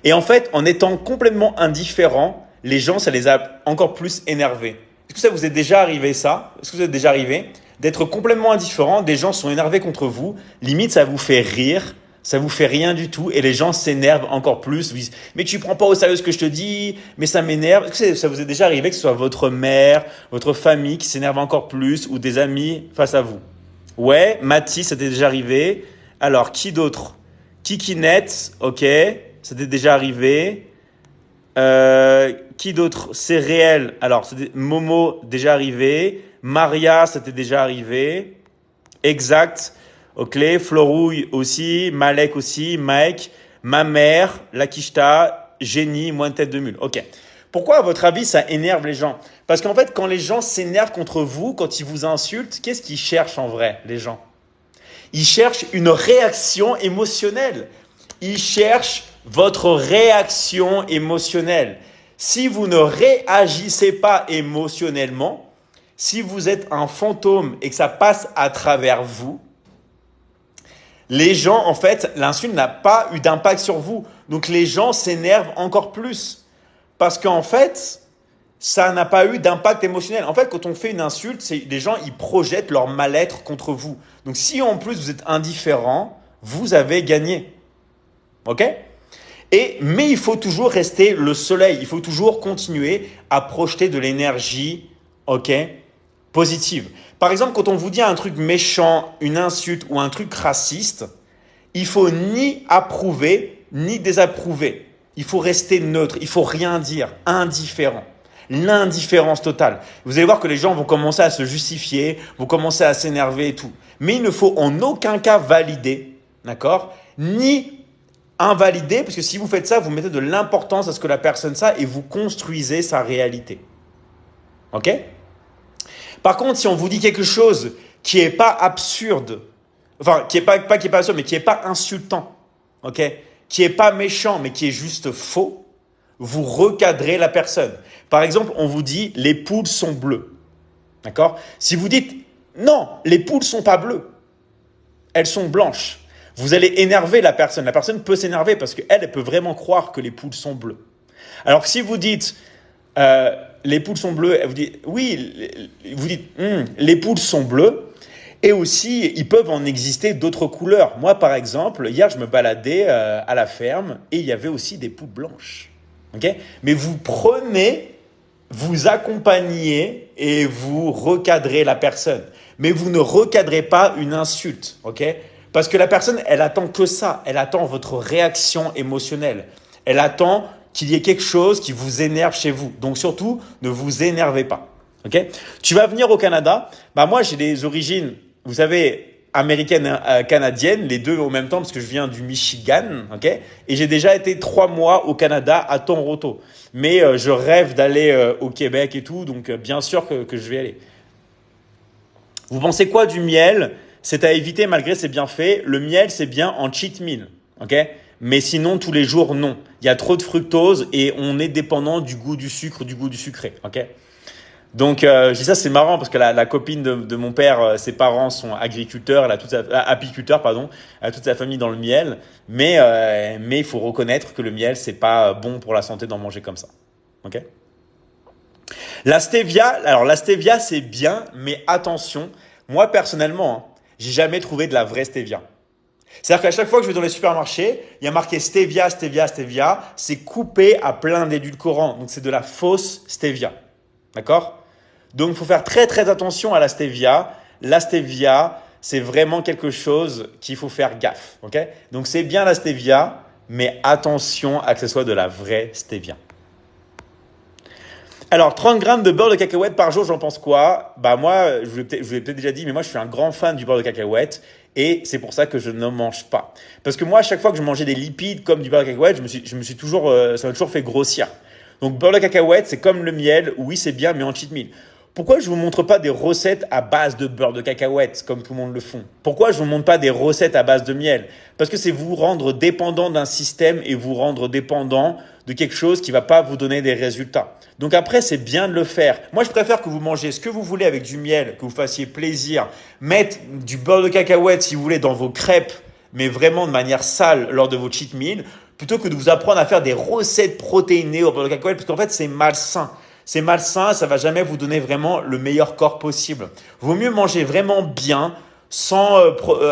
Et en fait, en étant complètement indifférent, les gens, ça les a encore plus énervés. Est-ce que ça vous est déjà arrivé ça? Est-ce que vous êtes déjà arrivé d'être complètement indifférent? Des gens sont énervés contre vous. Limite, ça vous fait rire. Ça vous fait rien du tout. Et les gens s'énervent encore plus. Vous disent, mais tu prends pas au sérieux ce que je te dis. Mais ça m'énerve. Est-ce que ça vous est déjà arrivé que ce soit votre mère, votre famille qui s'énerve encore plus ou des amis face à vous? Ouais, Mathis, ça t'est déjà arrivé. Alors, qui d'autre? Kikinette, ok. Ça t'est déjà arrivé. Qui d'autre? C'est réel. Alors, Momo, déjà arrivé. Maria, c'était déjà arrivé. Exact. Ok. Florouille aussi. Malek aussi. Mike. Ma mère. Lakishta. Génie. Moins de tête de mule. Ok. Pourquoi, à votre avis, ça énerve les gens? Parce qu'en fait, quand les gens s'énervent contre vous, quand ils vous insultent, qu'est-ce qu'ils cherchent en vrai, les gens? Ils cherchent une réaction émotionnelle. Ils cherchent votre réaction émotionnelle. Si vous ne réagissez pas émotionnellement, si vous êtes un fantôme et que ça passe à travers vous, les gens, en fait, l'insulte n'a pas eu d'impact sur vous. Donc les gens s'énervent encore plus. Parce qu'en fait, ça n'a pas eu d'impact émotionnel. En fait, quand on fait une insulte, les gens, ils projettent leur mal-être contre vous. Donc si en plus vous êtes indifférent, vous avez gagné. Ok? Mais il faut toujours rester le soleil. Il faut toujours continuer à projeter de l'énergie, ok, positive. Par exemple, quand on vous dit un truc méchant, une insulte ou un truc raciste, il faut ni approuver ni désapprouver. Il faut rester neutre. Il faut rien dire, indifférent. L'indifférence totale. Vous allez voir que les gens vont commencer à se justifier, vont commencer à s'énerver et tout. Mais il ne faut en aucun cas valider, d'accord, ni invalider, parce que si vous faites ça, vous mettez de l'importance à ce que la personne ça et vous construisez sa réalité. Ok? Par contre, si on vous dit quelque chose qui est pas absurde, enfin, qui est pas absurde, mais qui est pas insultant, ok? Qui est pas méchant, mais qui est juste faux, vous recadrez la personne. Par exemple, on vous dit les poules sont bleues. D'accord? Si vous dites non, les poules sont pas bleues, elles sont blanches. Vous allez énerver la personne. La personne peut s'énerver parce qu'elle peut vraiment croire que les poules sont bleues. Alors que si vous dites les poules sont bleues, elle vous dit oui, vous dites les poules sont bleues. Et aussi, ils peuvent en exister d'autres couleurs. Moi, par exemple, hier, je me baladais à la ferme et il y avait aussi des poules blanches. Okay? Mais vous prenez, vous accompagnez et vous recadrez la personne. Mais vous ne recadrez pas une insulte. Okay? Parce que la personne, elle attend que ça. Elle attend votre réaction émotionnelle. Elle attend qu'il y ait quelque chose qui vous énerve chez vous. Donc surtout, ne vous énervez pas. Okay? Tu vas venir au Canada. Bah moi, j'ai des origines, vous savez, américaines et canadiennes, les deux en même temps, parce que je viens du Michigan. Okay? Et j'ai déjà été 3 mois au Canada à Toronto. Mais je rêve d'aller au Québec et tout. Donc bien sûr que je vais aller. Vous pensez quoi du miel? C'est à éviter malgré ses bienfaits. Le miel, c'est bien en cheat meal, ok? Mais sinon, tous les jours, non. Il y a trop de fructose et on est dépendant du goût du sucre, du goût du sucré, ok? Donc, je dis ça, c'est marrant parce que la copine de mon père, ses parents sont agriculteurs, apiculteurs, pardon, elle a toute sa famille dans le miel. Mais il faut reconnaître que le miel, c'est pas bon pour la santé d'en manger comme ça, ok? La stevia, c'est bien, mais attention. Moi, personnellement, j'ai jamais trouvé de la vraie stevia. C'est-à-dire qu'à chaque fois que je vais dans les supermarchés, il y a marqué stevia, stevia, stevia. C'est coupé à plein d'édulcorants. Donc, c'est de la fausse stevia. D'accord? Donc, il faut faire très, très attention à la stevia. La stevia, c'est vraiment quelque chose qu'il faut faire gaffe. Okay? Donc, c'est bien la stevia, mais attention à ce que ce soit de la vraie stevia. Alors, 30 grammes de beurre de cacahuète par jour, j'en pense quoi? Bah moi, je vous l'ai peut-être déjà dit, mais moi, je suis un grand fan du beurre de cacahuète et c'est pour ça que je ne mange pas. Parce que moi, à chaque fois que je mangeais des lipides comme du beurre de cacahuète, ça m'a toujours fait grossir. Donc, beurre de cacahuète, c'est comme le miel. Oui, c'est bien, mais en cheat meal. Pourquoi je vous montre pas des recettes à base de beurre de cacahuète comme tout le monde le font? Pourquoi je vous montre pas des recettes à base de miel? Parce que c'est vous rendre dépendant d'un système et vous rendre dépendant de quelque chose qui va pas vous donner des résultats. Donc après, c'est bien de le faire. Moi, je préfère que vous mangez ce que vous voulez avec du miel, que vous fassiez plaisir. Mettre du beurre de cacahuète, si vous voulez, dans vos crêpes, mais vraiment de manière sale lors de vos cheat meals, plutôt que de vous apprendre à faire des recettes protéinées au beurre de cacahuète, parce qu'en fait, c'est malsain. C'est malsain, ça va jamais vous donner vraiment le meilleur corps possible. Vaut mieux manger vraiment bien,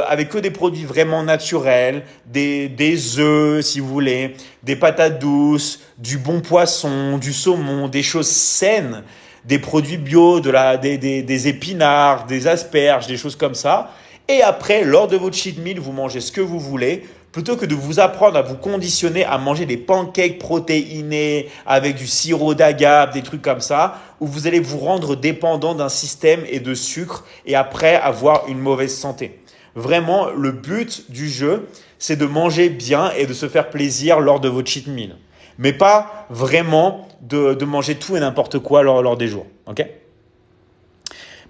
avec que des produits vraiment naturels, des œufs si vous voulez, des patates douces, du bon poisson, du saumon, des choses saines, des produits bio, des épinards, des asperges, des choses comme ça. Et après, lors de votre cheat meal, vous mangez ce que vous voulez plutôt que de vous apprendre à vous conditionner à manger des pancakes protéinés avec du sirop d'agave, des trucs comme ça, où vous allez vous rendre dépendant d'un système et de sucre et après avoir une mauvaise santé. Vraiment, le but du jeu, c'est de manger bien et de se faire plaisir lors de votre cheat meal. Mais pas vraiment de manger tout et n'importe quoi lors des jours. Ok?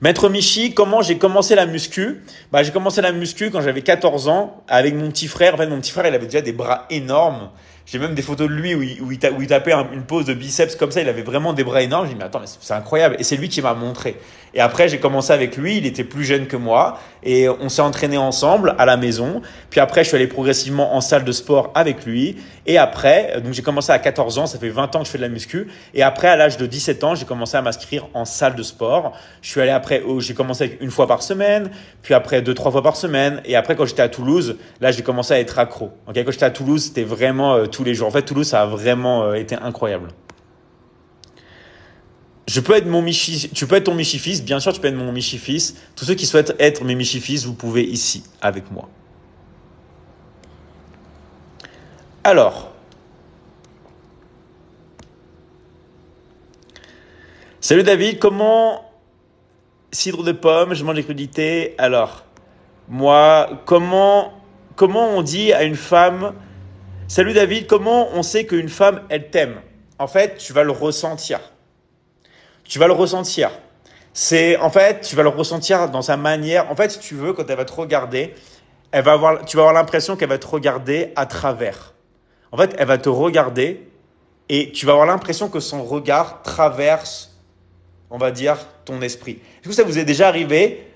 Maître Michi, comment j'ai commencé la muscu? J'ai commencé la muscu quand j'avais 14 ans avec mon petit frère. En fait, mon petit frère, il avait déjà des bras énormes. J'ai même des photos de lui où il tapait une pose de biceps comme ça. Il avait vraiment des bras énormes. J'ai dit, mais attends, mais c'est incroyable. Et c'est lui qui m'a montré. Et après, j'ai commencé avec lui. Il était plus jeune que moi. Et on s'est entraîné ensemble à la maison. Puis après, je suis allé progressivement en salle de sport avec lui. Et après, donc j'ai commencé à 14 ans. Ça fait 20 ans que je fais de la muscu. Et après, à l'âge de 17 ans, j'ai commencé à m'inscrire en salle de sport. Je suis allé après, j'ai commencé avec une fois par semaine. Puis après, 2-3 fois par semaine. Et après, quand j'étais à Toulouse, là, j'ai commencé à être accro. Ok, quand j'étais à Toulouse, c'était vraiment tous les jours. En fait, Toulouse, ça a vraiment été incroyable. Tu peux être ton Michi-fils, bien sûr, tu peux être mon Michi-fils. Tous ceux qui souhaitent être mes Michi-fils, vous pouvez ici, avec moi. Alors, salut David, cidre de pomme, je mange des crudités. Alors, moi, comment on dit à une femme, salut David, comment on sait qu'une femme, elle t'aime? En fait, tu vas le ressentir. Tu vas le ressentir. En fait, tu vas le ressentir dans sa manière. En fait, si tu veux, quand elle va te regarder, tu vas avoir l'impression qu'elle va te regarder à travers. En fait, elle va te regarder et tu vas avoir l'impression que son regard traverse, on va dire, ton esprit. Est-ce que ça vous est déjà arrivé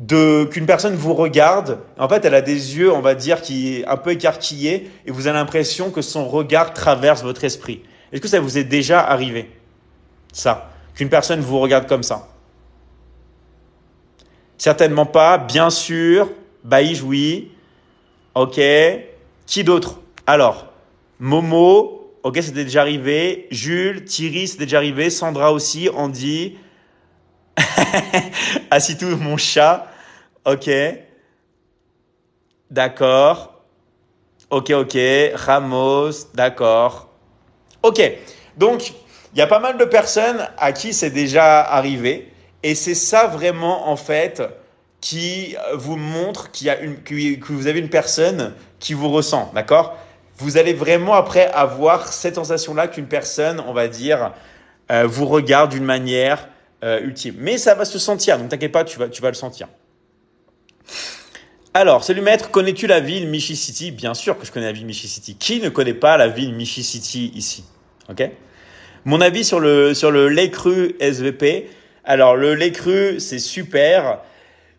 qu'une personne vous regarde, en fait, elle a des yeux, on va dire, qui un peu écarquillés et vous avez l'impression que son regard traverse votre esprit? Est-ce que ça vous est déjà arrivé? Ça, qu'une personne vous regarde comme ça? Certainement pas. Bien sûr. Baïj, oui. Ok. Qui d'autre? Alors, Momo. Ok, c'était déjà arrivé. Jules, Thierry, c'était déjà arrivé. Sandra aussi. Andy. Assitou, mon chat. Ok. D'accord. Ok, ok. Ramos. D'accord. Ok. Donc, il y a pas mal de personnes à qui c'est déjà arrivé. Et c'est ça vraiment, en fait, qui vous montre que vous avez une personne qui vous ressent. D'accord? Vous allez vraiment après avoir cette sensation-là qu'une personne, on va dire, vous regarde d'une manière ultime. Mais ça va se sentir. Donc, t'inquiète pas, tu vas le sentir. Alors, salut maître, connais-tu la ville Michi City? Bien sûr que je connais la ville Michi City. Qui ne connaît pas la ville Michi City ici? Ok? Mon avis sur le lait cru SVP. Alors, le lait cru, c'est super,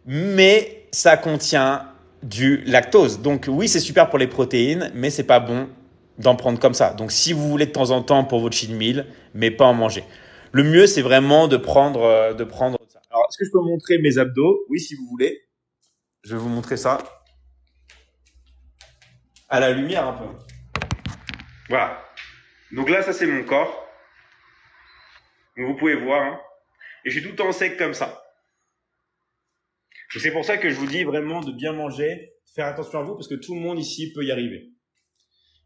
mais ça contient du lactose. Donc, oui, c'est super pour les protéines, mais c'est pas bon d'en prendre comme ça. Donc, si vous voulez de temps en temps pour votre cheat meal, mais pas en manger. Le mieux, c'est vraiment de prendre ça. Alors, est-ce que je peux vous montrer mes abdos? Oui, si vous voulez. Je vais vous montrer ça à la lumière un peu. Voilà. Donc là, ça, c'est mon corps. Donc, vous pouvez voir, hein. Et je suis tout le temps sec comme ça. C'est pour ça que je vous dis vraiment de bien manger, de faire attention à vous, parce que tout le monde ici peut y arriver.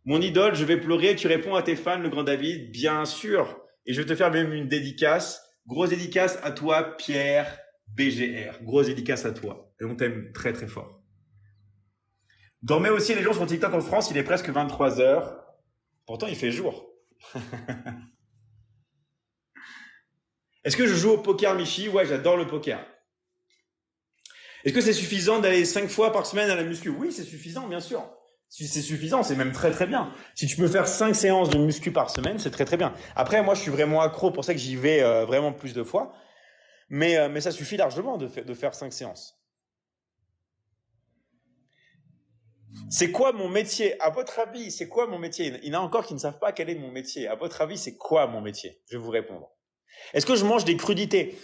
Mon idole, je vais pleurer, tu réponds à tes fans, le grand David, bien sûr. Et je vais te faire même une dédicace. Grosse dédicace à toi, Pierre BGR. Grosse dédicace à toi. Et on t'aime très très fort. Dormez aussi les gens sur TikTok en France, il est presque 23 heures. Pourtant, il fait jour. Est-ce que je joue au poker, Michi? Ouais, j'adore le poker. Est-ce que c'est suffisant d'aller 5 fois par semaine à la muscu? Oui, c'est suffisant, bien sûr. Si c'est suffisant, c'est même très très bien. Si tu peux faire 5 séances de muscu par semaine, c'est très très bien. Après, moi, je suis vraiment accro, pour ça que j'y vais vraiment plus de fois. Mais ça suffit largement de faire 5 séances. C'est quoi mon métier? À votre avis, c'est quoi mon métier? Il y en a encore qui ne savent pas quel est mon métier. À votre avis, c'est quoi mon métier? Je vais vous répondre. Est-ce que je mange des crudités?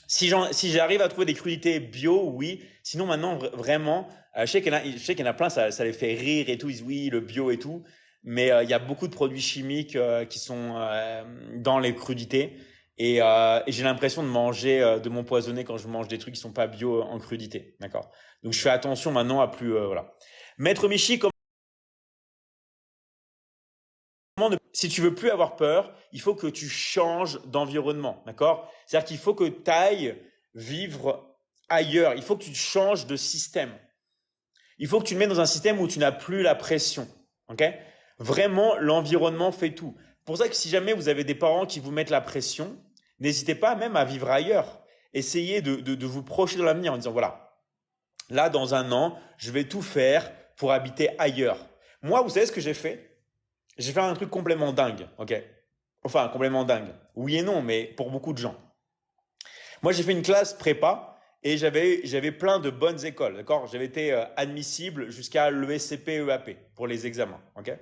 Si j'arrive à trouver des crudités bio, oui. Sinon, maintenant, vraiment, je sais qu'il y en a plein, ça les fait rire et tout. Ils disent oui, le bio et tout. Mais il y a beaucoup de produits chimiques qui sont dans les crudités. Et j'ai l'impression de m'empoisonner quand je mange des trucs qui sont pas bio en crudité. D'accord? Donc, je fais attention maintenant à plus, voilà. Maître Michi, si tu veux plus avoir peur, il faut que tu changes d'environnement, d'accord? C'est-à-dire qu'il faut que tu ailles vivre ailleurs. Il faut que tu changes de système. Il faut que tu te mettes dans un système où tu n'as plus la pression, ok? Vraiment, l'environnement fait tout. Pour ça que si jamais vous avez des parents qui vous mettent la pression, n'hésitez pas même à vivre ailleurs. Essayez de vous projeter dans l'avenir en disant, voilà, là, dans un an, je vais tout faire pour habiter ailleurs. Moi, vous savez ce que j'ai fait? J'ai fait un truc complètement dingue, ok? Enfin, complètement dingue. Oui et non, mais pour beaucoup de gens. Moi, j'ai fait une classe prépa et j'avais plein de bonnes écoles, d'accord? J'avais été admissible jusqu'à l'ESCP EAP pour les examens, ok?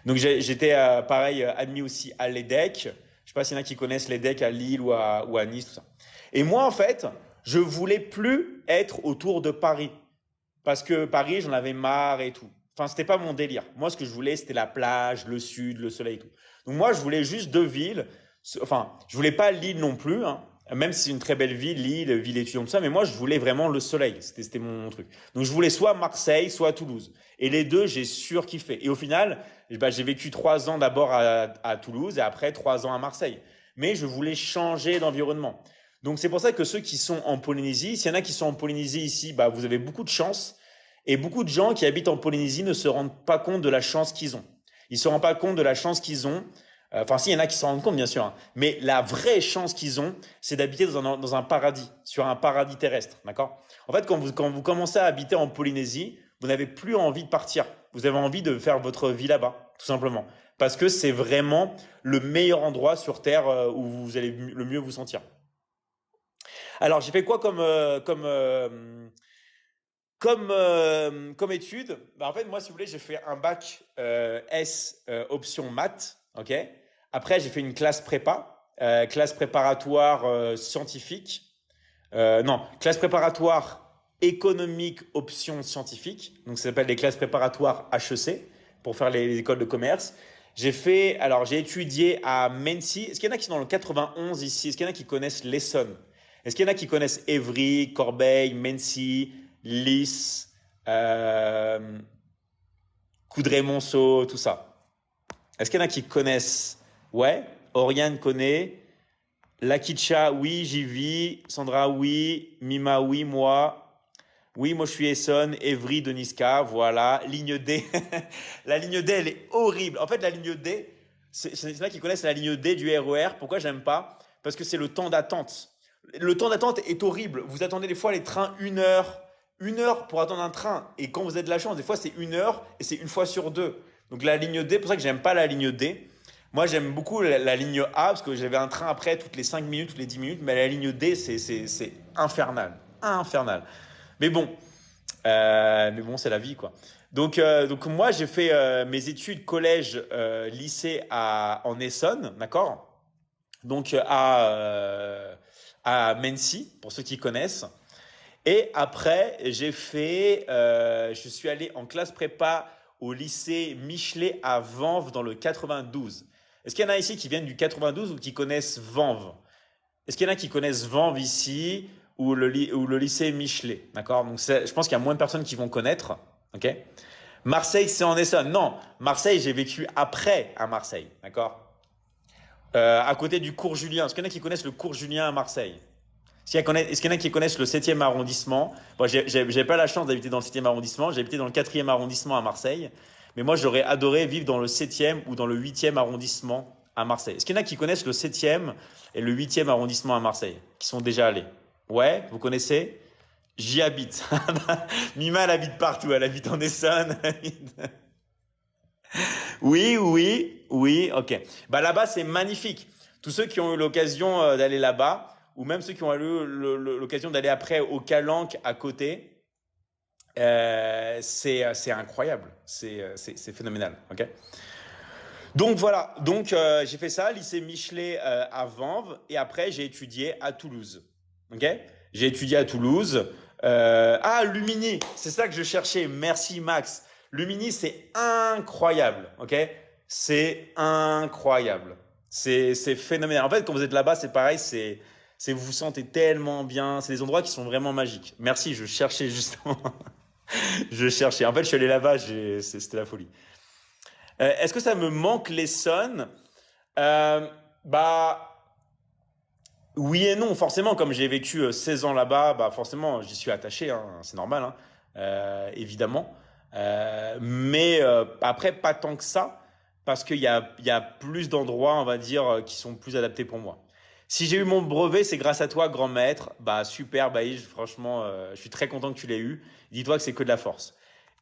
Donc j'étais pareil admis aussi à l'EDEC. Je sais pas s'il y en a qui connaissent l'EDEC à Lille ou à Nice, tout ça. Et moi, en fait, je voulais plus être autour de Paris parce que Paris, j'en avais marre et tout. Enfin, c'était pas mon délire. Moi, ce que je voulais, c'était la plage, le sud, le soleil et tout. Donc moi, je voulais juste deux villes. Enfin, je voulais pas Lille non plus, hein. Même si c'est une très belle ville, Lille, ville étudiante, tout ça, mais moi, je voulais vraiment le soleil. C'était mon truc. Donc, je voulais soit Marseille, soit Toulouse. Et les deux, j'ai surkiffé. Et au final, bah, j'ai vécu 3 ans d'abord à Toulouse et après 3 ans à Marseille. Mais je voulais changer d'environnement. Donc, c'est pour ça que ceux qui sont en Polynésie, s'il y en a qui sont en Polynésie ici, bah, vous avez beaucoup de chance. Et beaucoup de gens qui habitent en Polynésie ne se rendent pas compte de la chance qu'ils ont. Ils se rendent pas compte de la chance qu'ils ont. Enfin, si, il y en a qui s'en rendent compte, bien sûr, hein. Mais la vraie chance qu'ils ont, c'est d'habiter dans un paradis, sur un paradis terrestre, d'accord? En fait, quand vous commencez à habiter en Polynésie, vous n'avez plus envie de partir. Vous avez envie de faire votre vie là-bas, tout simplement. Parce que c'est vraiment le meilleur endroit sur Terre où vous allez le mieux vous sentir. Alors, j'ai fait quoi comme étude? Bah, en fait, moi, si vous voulez, j'ai fait un bac S option maths, ok? Après, j'ai fait une classe prépa, classe préparatoire scientifique. Non, classe préparatoire économique option scientifique. Donc, ça s'appelle les classes préparatoires HEC pour faire les écoles de commerce. Alors, j'ai étudié à Mency. Est-ce qu'il y en a qui sont dans le 91 ici? Est-ce qu'il y en a qui connaissent l'Essonne? Est-ce qu'il y en a qui connaissent Évry, Corbeil, Mency, Lys, euh, Coudray-Monceau, tout ça? Est-ce qu'il y en a qui connaissent? Ouais, Oriane connaît. Lakicha, oui, j'y vis. Sandra, oui. Mima, oui, moi. Oui, moi je suis Essonne. Évry, Deniska, voilà. Ligne D. La ligne D, elle est horrible. En fait, la ligne D, c'est là qui connaissent la ligne D du RER. Pourquoi j'aime pas? Parce que c'est le temps d'attente. Le temps d'attente est horrible. Vous attendez des fois les trains 1 heure. 1 heure pour attendre un train. Et quand vous avez de la chance, des fois c'est 1 heure et c'est une fois sur deux. Donc la ligne D, c'est pour ça que j'aime pas la ligne D. Moi, j'aime beaucoup la ligne A parce que j'avais un train après toutes les 5 minutes, toutes les 10 minutes. Mais la ligne D, c'est infernal. Infernal. Mais bon, c'est la vie, quoi. Donc moi, j'ai fait mes études collège, lycée en Essonne, d'accord? Donc à Mency, pour ceux qui connaissent. Et après, je suis allé en classe prépa au lycée Michelet à Vanves dans le 92. Est-ce qu'il y en a ici qui viennent du 92 ou qui connaissent Vanves? Est-ce qu'il y en a qui connaissent Vanves ici ou le lycée Michelet? D'accord? Donc je pense qu'il y a moins de personnes qui vont connaître. Ok? Marseille, c'est en Essonne. Non, Marseille, j'ai vécu après à Marseille. D'accord? À côté du cours Julien. Est-ce qu'il y en a qui connaissent le cours Julien à Marseille? Est-ce qu'il y en a qui connaissent le 7e arrondissement? Bon, j'ai pas la chance d'habiter dans le 7e arrondissement. J'ai habité dans le 4e arrondissement à Marseille. Mais moi, j'aurais adoré vivre dans le 7e ou dans le 8e arrondissement à Marseille. Est-ce qu'il y en a qui connaissent le 7e et le 8e arrondissement à Marseille? Qui sont déjà allés? Ouais, vous connaissez? J'y habite. Mima, elle habite partout. Elle habite en Essonne. Oui, oui, oui, ok. Bah là-bas, c'est magnifique. Tous ceux qui ont eu l'occasion d'aller là-bas, ou même ceux qui ont eu l'occasion d'aller après au Calanque à côté, c'est incroyable. C'est phénoménal, ok. Donc voilà. Donc j'ai fait ça, lycée Michelet à Vanves, et après j'ai étudié à Toulouse, ok. J'ai étudié à Toulouse. Lumini, c'est ça que je cherchais. Merci Max. Lumini, c'est incroyable, ok? C'est incroyable. C'est phénoménal. En fait, quand vous êtes là-bas, c'est pareil, vous vous sentez tellement bien. C'est des endroits qui sont vraiment magiques. Merci, je cherchais justement. Je cherchais. En fait, je suis allé là-bas, c'était la folie. Est-ce que ça me manque l'Essonne? Euh, bah, oui et non, forcément. Comme j'ai vécu 16 ans là-bas, bah forcément, j'y suis attaché, hein, c'est normal, hein, évidemment. Mais après, pas tant que ça, parce qu'il y a plus d'endroits, on va dire, qui sont plus adaptés pour moi. Si j'ai eu mon brevet, c'est grâce à toi, grand maître. Bah super, Baïj, franchement, je suis très content que tu l'aies eu. Dis-toi que c'est que de la force.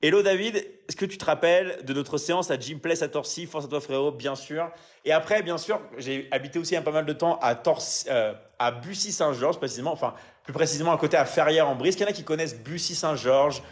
Hello David, est-ce que tu te rappelles de notre séance à Gym Place à Torcy? Force à toi frérot, bien sûr. Et après, bien sûr, j'ai habité aussi un pas mal de temps à Torcy, à Bussy-Saint-Georges précisément, enfin plus précisément à côté à Ferrières-en-Brie. Est-ce qu'il y en a qui connaissent Bussy-Saint-Georges,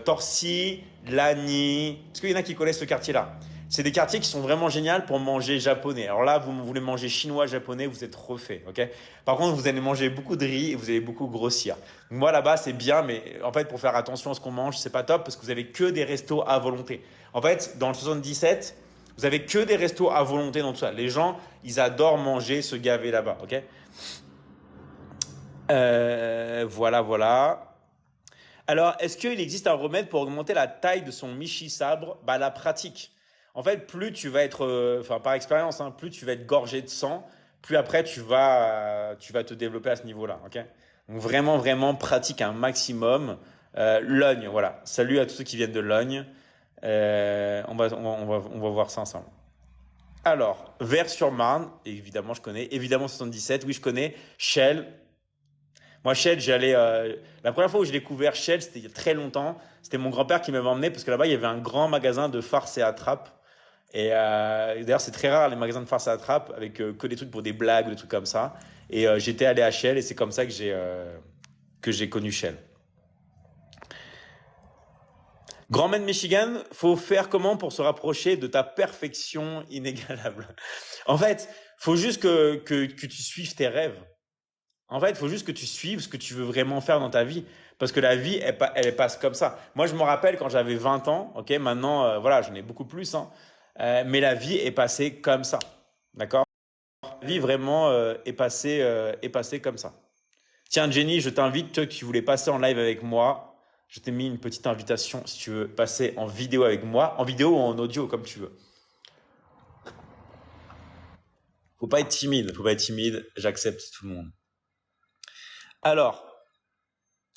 Torcy, Lagny? Est-ce qu'il y en a qui connaissent ce quartier-là? C'est des quartiers qui sont vraiment géniaux pour manger japonais. Alors là, vous voulez manger chinois, japonais, vous êtes refait, ok? Par contre, vous allez manger beaucoup de riz et vous allez beaucoup grossir. Donc moi là-bas, c'est bien, mais en fait, pour faire attention à ce qu'on mange, c'est pas top parce que vous avez que des restos à volonté. En fait, dans le 77, vous avez que des restos à volonté dans tout ça. Les gens, ils adorent manger, se gaver là-bas, ok? Voilà, voilà. Alors, est-ce qu'il existe un remède pour augmenter la taille de son Michi sabre? Bah, la pratique. En fait, plus tu vas être, enfin, par expérience, hein, plus tu vas être gorgé de sang, plus après tu vas te développer à ce niveau-là, ok? Donc vraiment, vraiment pratique un maximum. Logne, voilà. Salut à tous ceux qui viennent de Logne. On va voir ça ensemble. Alors, Vers-sur-Marne, évidemment, je connais. Évidemment, 77, oui, je connais. Shell, moi, Shell, la première fois où j'ai découvert Shell, c'était il y a très longtemps. C'était mon grand-père qui m'avait emmené parce que là-bas, il y avait un grand magasin de farces et attrapes. Et d'ailleurs, c'est très rare les magasins de farces et attrapes avec que des trucs pour des blagues ou des trucs comme ça. Et j'étais allé à Shell et c'est comme ça que j'ai connu Shell. Grand Man Michigan, faut faire comment pour se rapprocher de ta perfection inégalable? En fait, faut juste que tu suives tes rêves. En fait, il faut juste que tu suives ce que tu veux vraiment faire dans ta vie. Parce que la vie, elle passe comme ça. Moi, je me rappelle quand j'avais 20 ans, ok, maintenant, voilà, j'en ai beaucoup plus, hein, mais la vie est passée comme ça. D'accord? La vie vraiment est passée comme ça. Tiens, Jenny, je t'invite, toi qui voulais passer en live avec moi, je t'ai mis une petite invitation si tu veux passer en vidéo avec moi, en vidéo ou en audio, comme tu veux. Faut pas être timide, j'accepte tout le monde. Alors,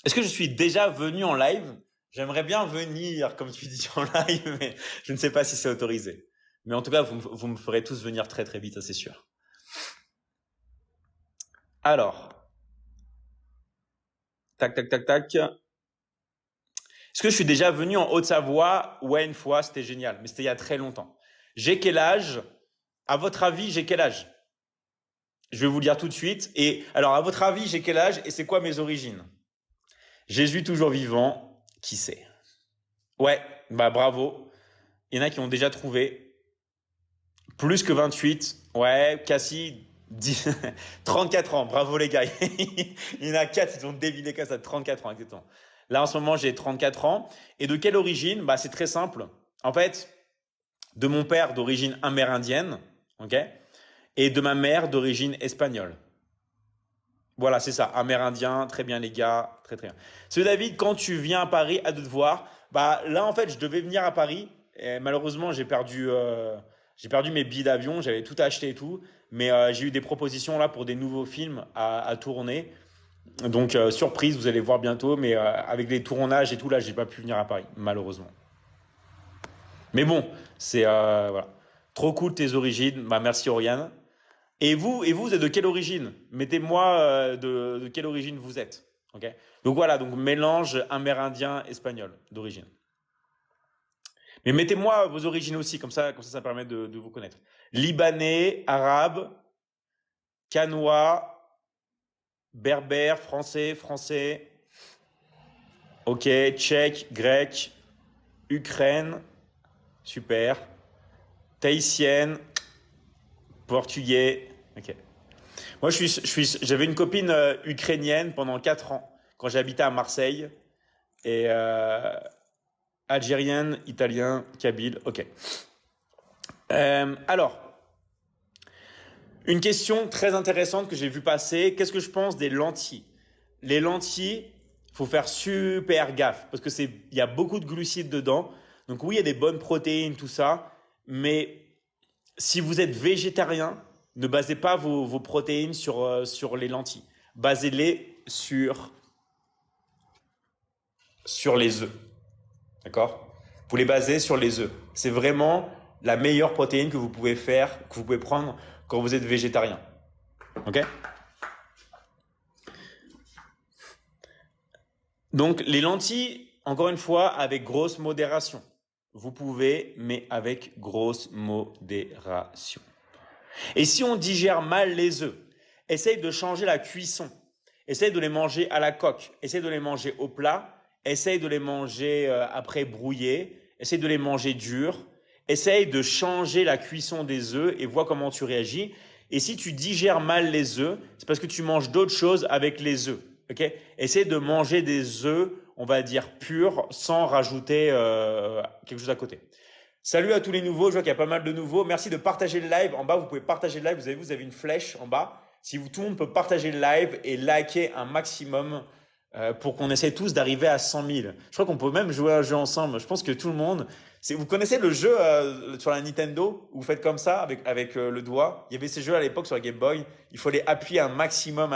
est-ce que je suis déjà venu en live? J'aimerais bien venir, comme tu dis, en live, mais je ne sais pas si c'est autorisé. Mais en tout cas, vous me ferez tous venir très très vite, ça c'est sûr. Alors, tac, tac, tac, tac. Est-ce que je suis déjà venu en Haute-Savoie? Ouais, une fois, c'était génial, mais c'était il y a très longtemps. J'ai quel âge? À votre avis, j'ai quel âge? Je vais vous le dire tout de suite. Et alors, à votre avis, j'ai quel âge et c'est quoi mes origines? Jésus toujours vivant, qui sait? Ouais, bah bravo. Il y en a qui ont déjà trouvé. Plus que 28. Ouais, Cassie, 34 ans. Bravo les gars. Il y en a 4, ils ont deviné qu'à ça, 34 ans, exactement. Là, en ce moment, j'ai 34 ans. Et de quelle origine? Bah, c'est très simple. En fait, de mon père d'origine amérindienne, ok? Et de ma mère d'origine espagnole. Voilà, c'est ça. Amérindien, très bien les gars, très très bien. Ce David, quand tu viens à Paris, à de te voir. Bah là, en fait, je devais venir à Paris. Et malheureusement, j'ai perdu mes billets d'avion. J'avais tout acheté et tout, mais j'ai eu des propositions là pour des nouveaux films à tourner. Donc surprise, vous allez voir bientôt. Mais avec les tournages et tout là, j'ai pas pu venir à Paris, malheureusement. Mais bon, c'est voilà. Trop cool tes origines. Bah merci Oriane. Vous êtes de quelle origine? Mettez-moi de quelle origine vous êtes. Ok. Donc voilà, donc mélange amérindien espagnol d'origine. Mais mettez-moi vos origines aussi, ça permet de vous connaître. Libanais, arabe, canois, berbère, français. Ok, tchèque, grec, Ukraine, super. Tahitienne, portugais. Ok. Moi, j'avais une copine ukrainienne pendant 4 ans quand j'habitais à Marseille et algérienne, italien, kabyle. Ok. Alors, une question très intéressante que j'ai vu passer. Qu'est-ce que je pense des lentilles? Les lentilles, faut faire super gaffe parce que il y a beaucoup de glucides dedans. Donc oui, il y a des bonnes protéines, tout ça, mais si vous êtes végétarien, ne basez pas vos protéines sur les lentilles. Basez-les sur les œufs. D'accord? Vous les basez sur les œufs. C'est vraiment la meilleure protéine que vous pouvez faire, que vous pouvez prendre quand vous êtes végétarien. Ok? Donc, les lentilles, encore une fois, avec grosse modération. Vous pouvez, mais avec grosse modération. Et si on digère mal les œufs, essaye de changer la cuisson. Essaye de les manger à la coque. Essaye de les manger au plat. Essaye de les manger après brouillés. Essaye de les manger durs. Essaye de changer la cuisson des œufs et vois comment tu réagis. Et si tu digères mal les œufs, c'est parce que tu manges d'autres choses avec les œufs. Ok? Essaye de manger des œufs, on va dire purs, sans rajouter quelque chose à côté. Salut à tous les nouveaux, je vois qu'il y a pas mal de nouveaux. Merci de partager le live. En bas, vous pouvez partager le live. Vous avez une flèche en bas. Si tout le monde peut partager le live et liker un maximum pour qu'on essaie tous d'arriver à 100 000. Je crois qu'on peut même jouer à un jeu ensemble. Je pense que tout le monde... Vous connaissez le jeu sur la Nintendo où vous faites comme ça avec le doigt. Il y avait ces jeux à l'époque sur la Game Boy. Il fallait appuyer un maximum.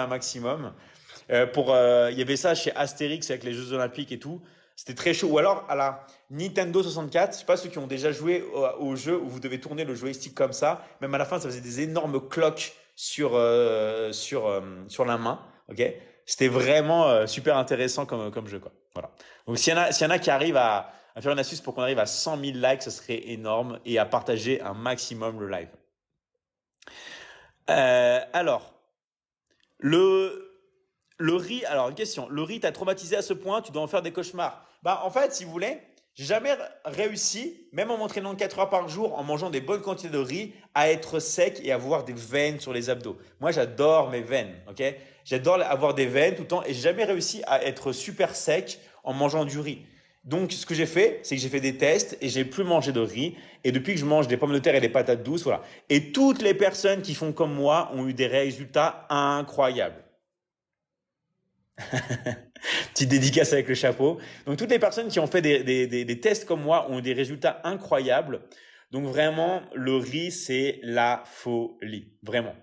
Il y avait ça chez Astérix avec les Jeux Olympiques et tout. C'était très chaud. Ou alors à la Nintendo 64, je sais pas ceux qui ont déjà joué au jeu où vous devez tourner le joystick comme ça. Même à la fin, ça faisait des énormes cloques sur la main. Ok, c'était vraiment super intéressant comme jeu quoi. Voilà. Donc s'il y en a qui arrivent à faire une astuce pour qu'on arrive à 100 000 likes, ce serait énorme et à partager un maximum le live. Alors le riz, alors une question. Le riz t'a traumatisé à ce point, tu dois en faire des cauchemars. En fait, si vous voulez, j'ai jamais réussi, même en m'entraînant 4 heures par jour, en mangeant des bonnes quantités de riz, à être sec et avoir des veines sur les abdos. Moi, j'adore mes veines, ok? J'adore avoir des veines tout le temps et j'ai jamais réussi à être super sec en mangeant du riz. Donc, ce que j'ai fait, c'est que j'ai fait des tests et j'ai plus mangé de riz. Et depuis que je mange des pommes de terre et des patates douces, voilà. Et toutes les personnes qui font comme moi ont eu des résultats incroyables. Petite dédicace avec le chapeau. Donc toutes les personnes qui ont fait des tests comme moi ont eu des résultats incroyables. Donc vraiment, le riz, c'est la folie. Vraiment.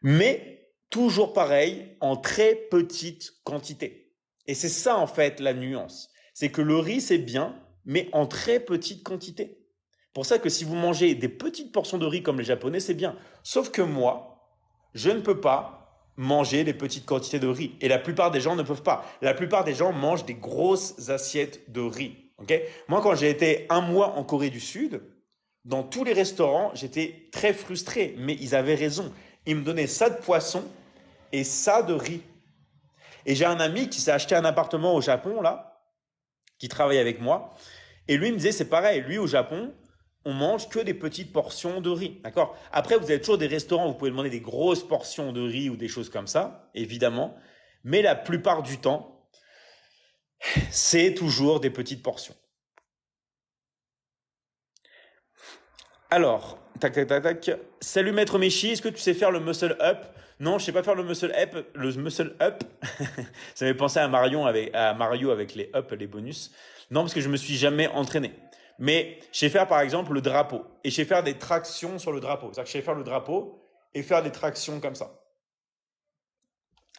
Mais toujours pareil, en très petite quantité. Et c'est ça en fait la nuance. C'est que le riz, c'est bien, mais en très petite quantité. Pour ça que si vous mangez des petites portions de riz comme les Japonais, c'est bien. Sauf que moi, je ne peux pas manger des petites quantités de riz. Et la plupart des gens ne peuvent pas. La plupart des gens mangent des grosses assiettes de riz. Okay? Moi, quand j'ai été 1 mois en Corée du Sud, dans tous les restaurants, j'étais très frustré. Mais ils avaient raison. Ils me donnaient ça de poisson et ça de riz. Et j'ai un ami qui s'est acheté un appartement au Japon, là, qui travaille avec moi. Et lui, il me disait, c'est pareil. Lui, au Japon, on mange que des petites portions de riz, d'accord? Après, vous avez toujours des restaurants où vous pouvez demander des grosses portions de riz ou des choses comme ça, évidemment. Mais la plupart du temps, c'est toujours des petites portions. Alors, tac, tac, tac, tac. Salut Maître Méchi, est-ce que tu sais faire le muscle up? Non, je sais pas faire le muscle up. Le muscle up, ça m'avait pensé à Mario avec les up, les bonus. Non, parce que je me suis jamais entraîné. Mais je sais faire par exemple le drapeau et je sais faire des tractions sur le drapeau. C'est-à-dire que je sais faire le drapeau et faire des tractions comme ça.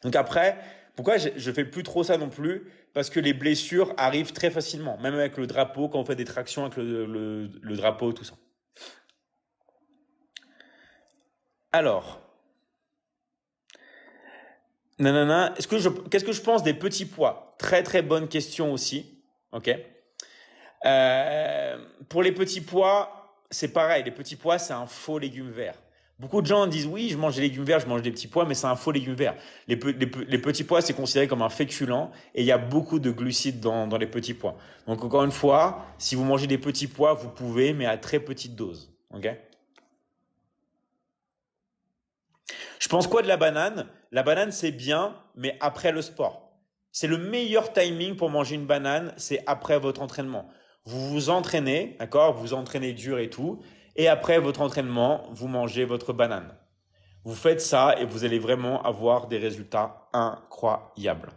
Donc après, pourquoi je fais plus trop ça non plus? Parce que les blessures arrivent très facilement, même avec le drapeau, quand on fait des tractions avec le drapeau, tout ça. Alors, nanana, qu'est-ce que je pense des petits pois? Très très bonne question aussi. Ok. Pour les petits pois, c'est pareil. Les petits pois, c'est un faux légume vert. Beaucoup de gens disent oui, je mange des légumes verts, je mange des petits pois, mais c'est un faux légume vert. Les petits pois, c'est considéré comme un féculent et il y a beaucoup de glucides dans les petits pois. Donc encore une fois, si vous mangez des petits pois, vous pouvez, mais à très petite dose. Ok? Je pense quoi de la banane? La banane, c'est bien, mais après le sport. C'est le meilleur timing pour manger une banane, c'est après votre entraînement. Vous vous entraînez, d'accord? Vous vous entraînez dur et tout. Et après votre entraînement, vous mangez votre banane. Vous faites ça et vous allez vraiment avoir des résultats incroyables.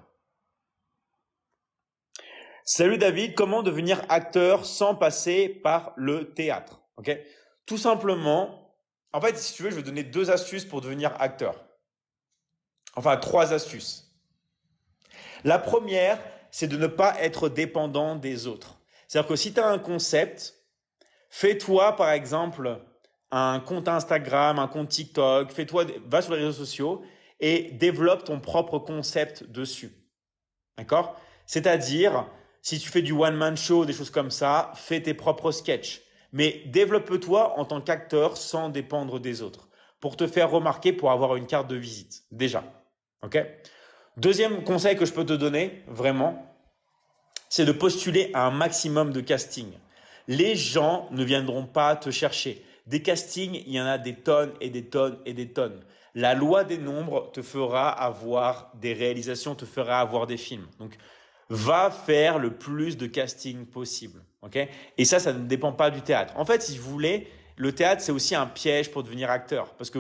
Salut David, comment devenir acteur sans passer par le théâtre? Ok? Tout simplement, en fait, si tu veux, je vais te donner deux astuces pour devenir acteur. Enfin, trois astuces. La première, c'est de ne pas être dépendant des autres. C'est-à-dire que si tu as un concept, fais-toi par exemple un compte Instagram, un compte TikTok, va sur les réseaux sociaux et développe ton propre concept dessus. D'accord? C'est-à-dire, si tu fais du one-man show, des choses comme ça, fais tes propres sketchs. Mais développe-toi en tant qu'acteur sans dépendre des autres. Pour te faire remarquer, pour avoir une carte de visite. Déjà. OK? Deuxième conseil que je peux te donner, vraiment, c'est de postuler à un maximum de castings. Les gens ne viendront pas te chercher. Des castings, il y en a des tonnes et des tonnes et des tonnes. La loi des nombres te fera avoir des réalisations, te fera avoir des films. Donc, va faire le plus de castings possible. Ok? Et ça ne dépend pas du théâtre. En fait, si vous voulez, le théâtre, c'est aussi un piège pour devenir acteur. Parce que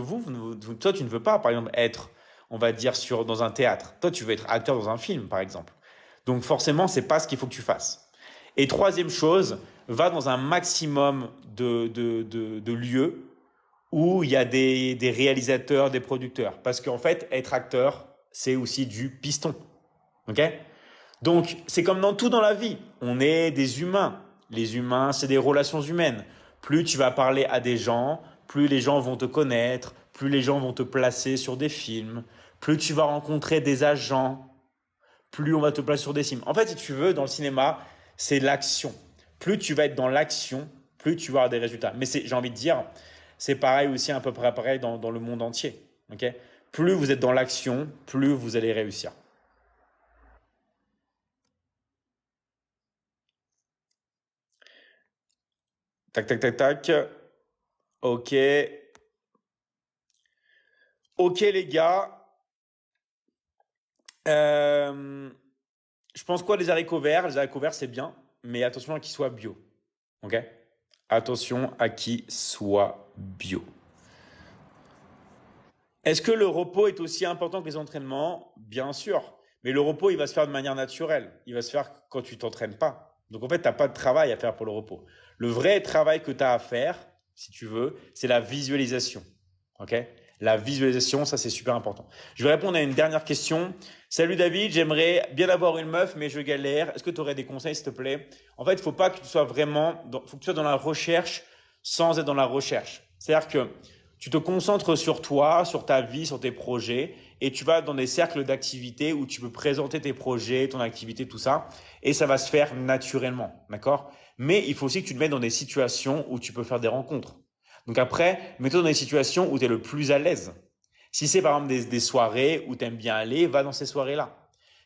toi, tu ne veux pas, par exemple, être, on va dire, dans un théâtre. Toi, tu veux être acteur dans un film, par exemple. Donc forcément, c'est pas ce qu'il faut que tu fasses. Et troisième chose, va dans un maximum de lieux où il y a des réalisateurs, des producteurs. Parce qu'en fait, être acteur, c'est aussi du piston. Ok? Donc, c'est comme dans tout dans la vie. On est des humains. Les humains, c'est des relations humaines. Plus tu vas parler à des gens, plus les gens vont te connaître, plus les gens vont te placer sur des films, plus tu vas rencontrer des agents, plus on va te placer sur des films. En fait, si tu veux, dans le cinéma, c'est l'action. Plus tu vas être dans l'action, plus tu vas avoir des résultats. Mais j'ai envie de dire, c'est pareil aussi à peu près pareil dans le monde entier. Ok? Plus vous êtes dans l'action, plus vous allez réussir. Tac, tac, tac, tac. Ok. Ok, les gars. Euh, je pense quoi les haricots verts? Les haricots verts, c'est bien, mais attention à qu'ils soient bio. Ok? Attention à qu'ils soient bio. Est-ce que le repos est aussi important que les entraînements? Bien sûr. Mais le repos, il va se faire de manière naturelle. Il va se faire quand tu t'entraînes pas. Donc en fait, t'as pas de travail à faire pour le repos. Le vrai travail que tu as à faire, si tu veux, c'est la visualisation. OK? La visualisation, ça c'est super important. Je vais répondre à une dernière question. Salut David, j'aimerais bien avoir une meuf, mais je galère. Est-ce que tu aurais des conseils, s'il te plaît? En fait, il faut pas que tu sois faut que tu sois dans la recherche sans être dans la recherche. C'est-à-dire que tu te concentres sur toi, sur ta vie, sur tes projets, et tu vas dans des cercles d'activité où tu peux présenter tes projets, ton activité, tout ça, et ça va se faire naturellement, d'accord? Mais il faut aussi que tu te mettes dans des situations où tu peux faire des rencontres. Donc après, mets-toi dans des situations où tu es le plus à l'aise. Si c'est par exemple des soirées où tu aimes bien aller, va dans ces soirées-là.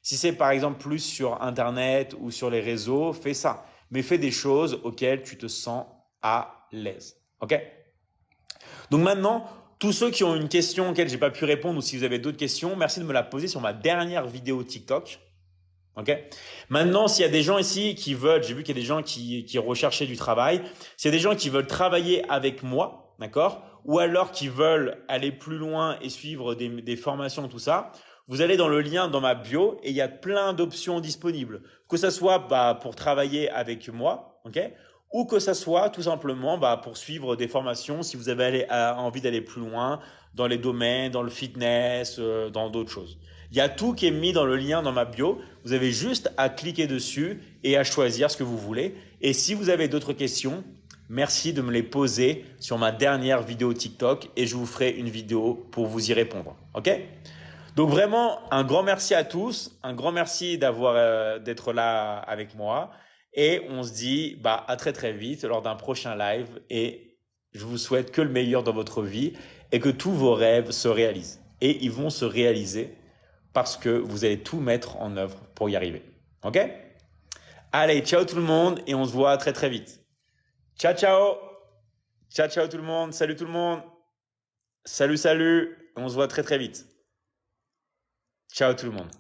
Si c'est par exemple plus sur Internet ou sur les réseaux, fais ça. Mais fais des choses auxquelles tu te sens à l'aise. OK? Donc maintenant, tous ceux qui ont une question auxquelles j'ai pas pu répondre ou si vous avez d'autres questions, merci de me la poser sur ma dernière vidéo TikTok. Ok. Maintenant, s'il y a des gens ici qui veulent, j'ai vu qu'il y a des gens qui recherchaient du travail. S'il y a des gens qui veulent travailler avec moi, d'accord, ou alors qui veulent aller plus loin et suivre des formations, tout ça, vous allez dans le lien dans ma bio et il y a plein d'options disponibles. Que ça soit pour travailler avec moi, ok, ou que ça soit tout simplement pour suivre des formations si vous avez envie d'aller plus loin dans les domaines, dans le fitness, dans d'autres choses. Il y a tout qui est mis dans le lien dans ma bio. Vous avez juste à cliquer dessus et à choisir ce que vous voulez. Et si vous avez d'autres questions, merci de me les poser sur ma dernière vidéo TikTok et je vous ferai une vidéo pour vous y répondre. OK? Donc vraiment, un grand merci à tous. Un grand merci d'être là avec moi. Et on se dit à très très vite lors d'un prochain live. Et je vous souhaite que le meilleur dans votre vie et que tous vos rêves se réalisent. Et ils vont se réaliser parce que vous allez tout mettre en œuvre pour y arriver. OK? Allez, ciao tout le monde et on se voit très très vite. Ciao, ciao! Ciao, ciao tout le monde! Salut tout le monde! Salut, salut! On se voit très très vite. Ciao tout le monde!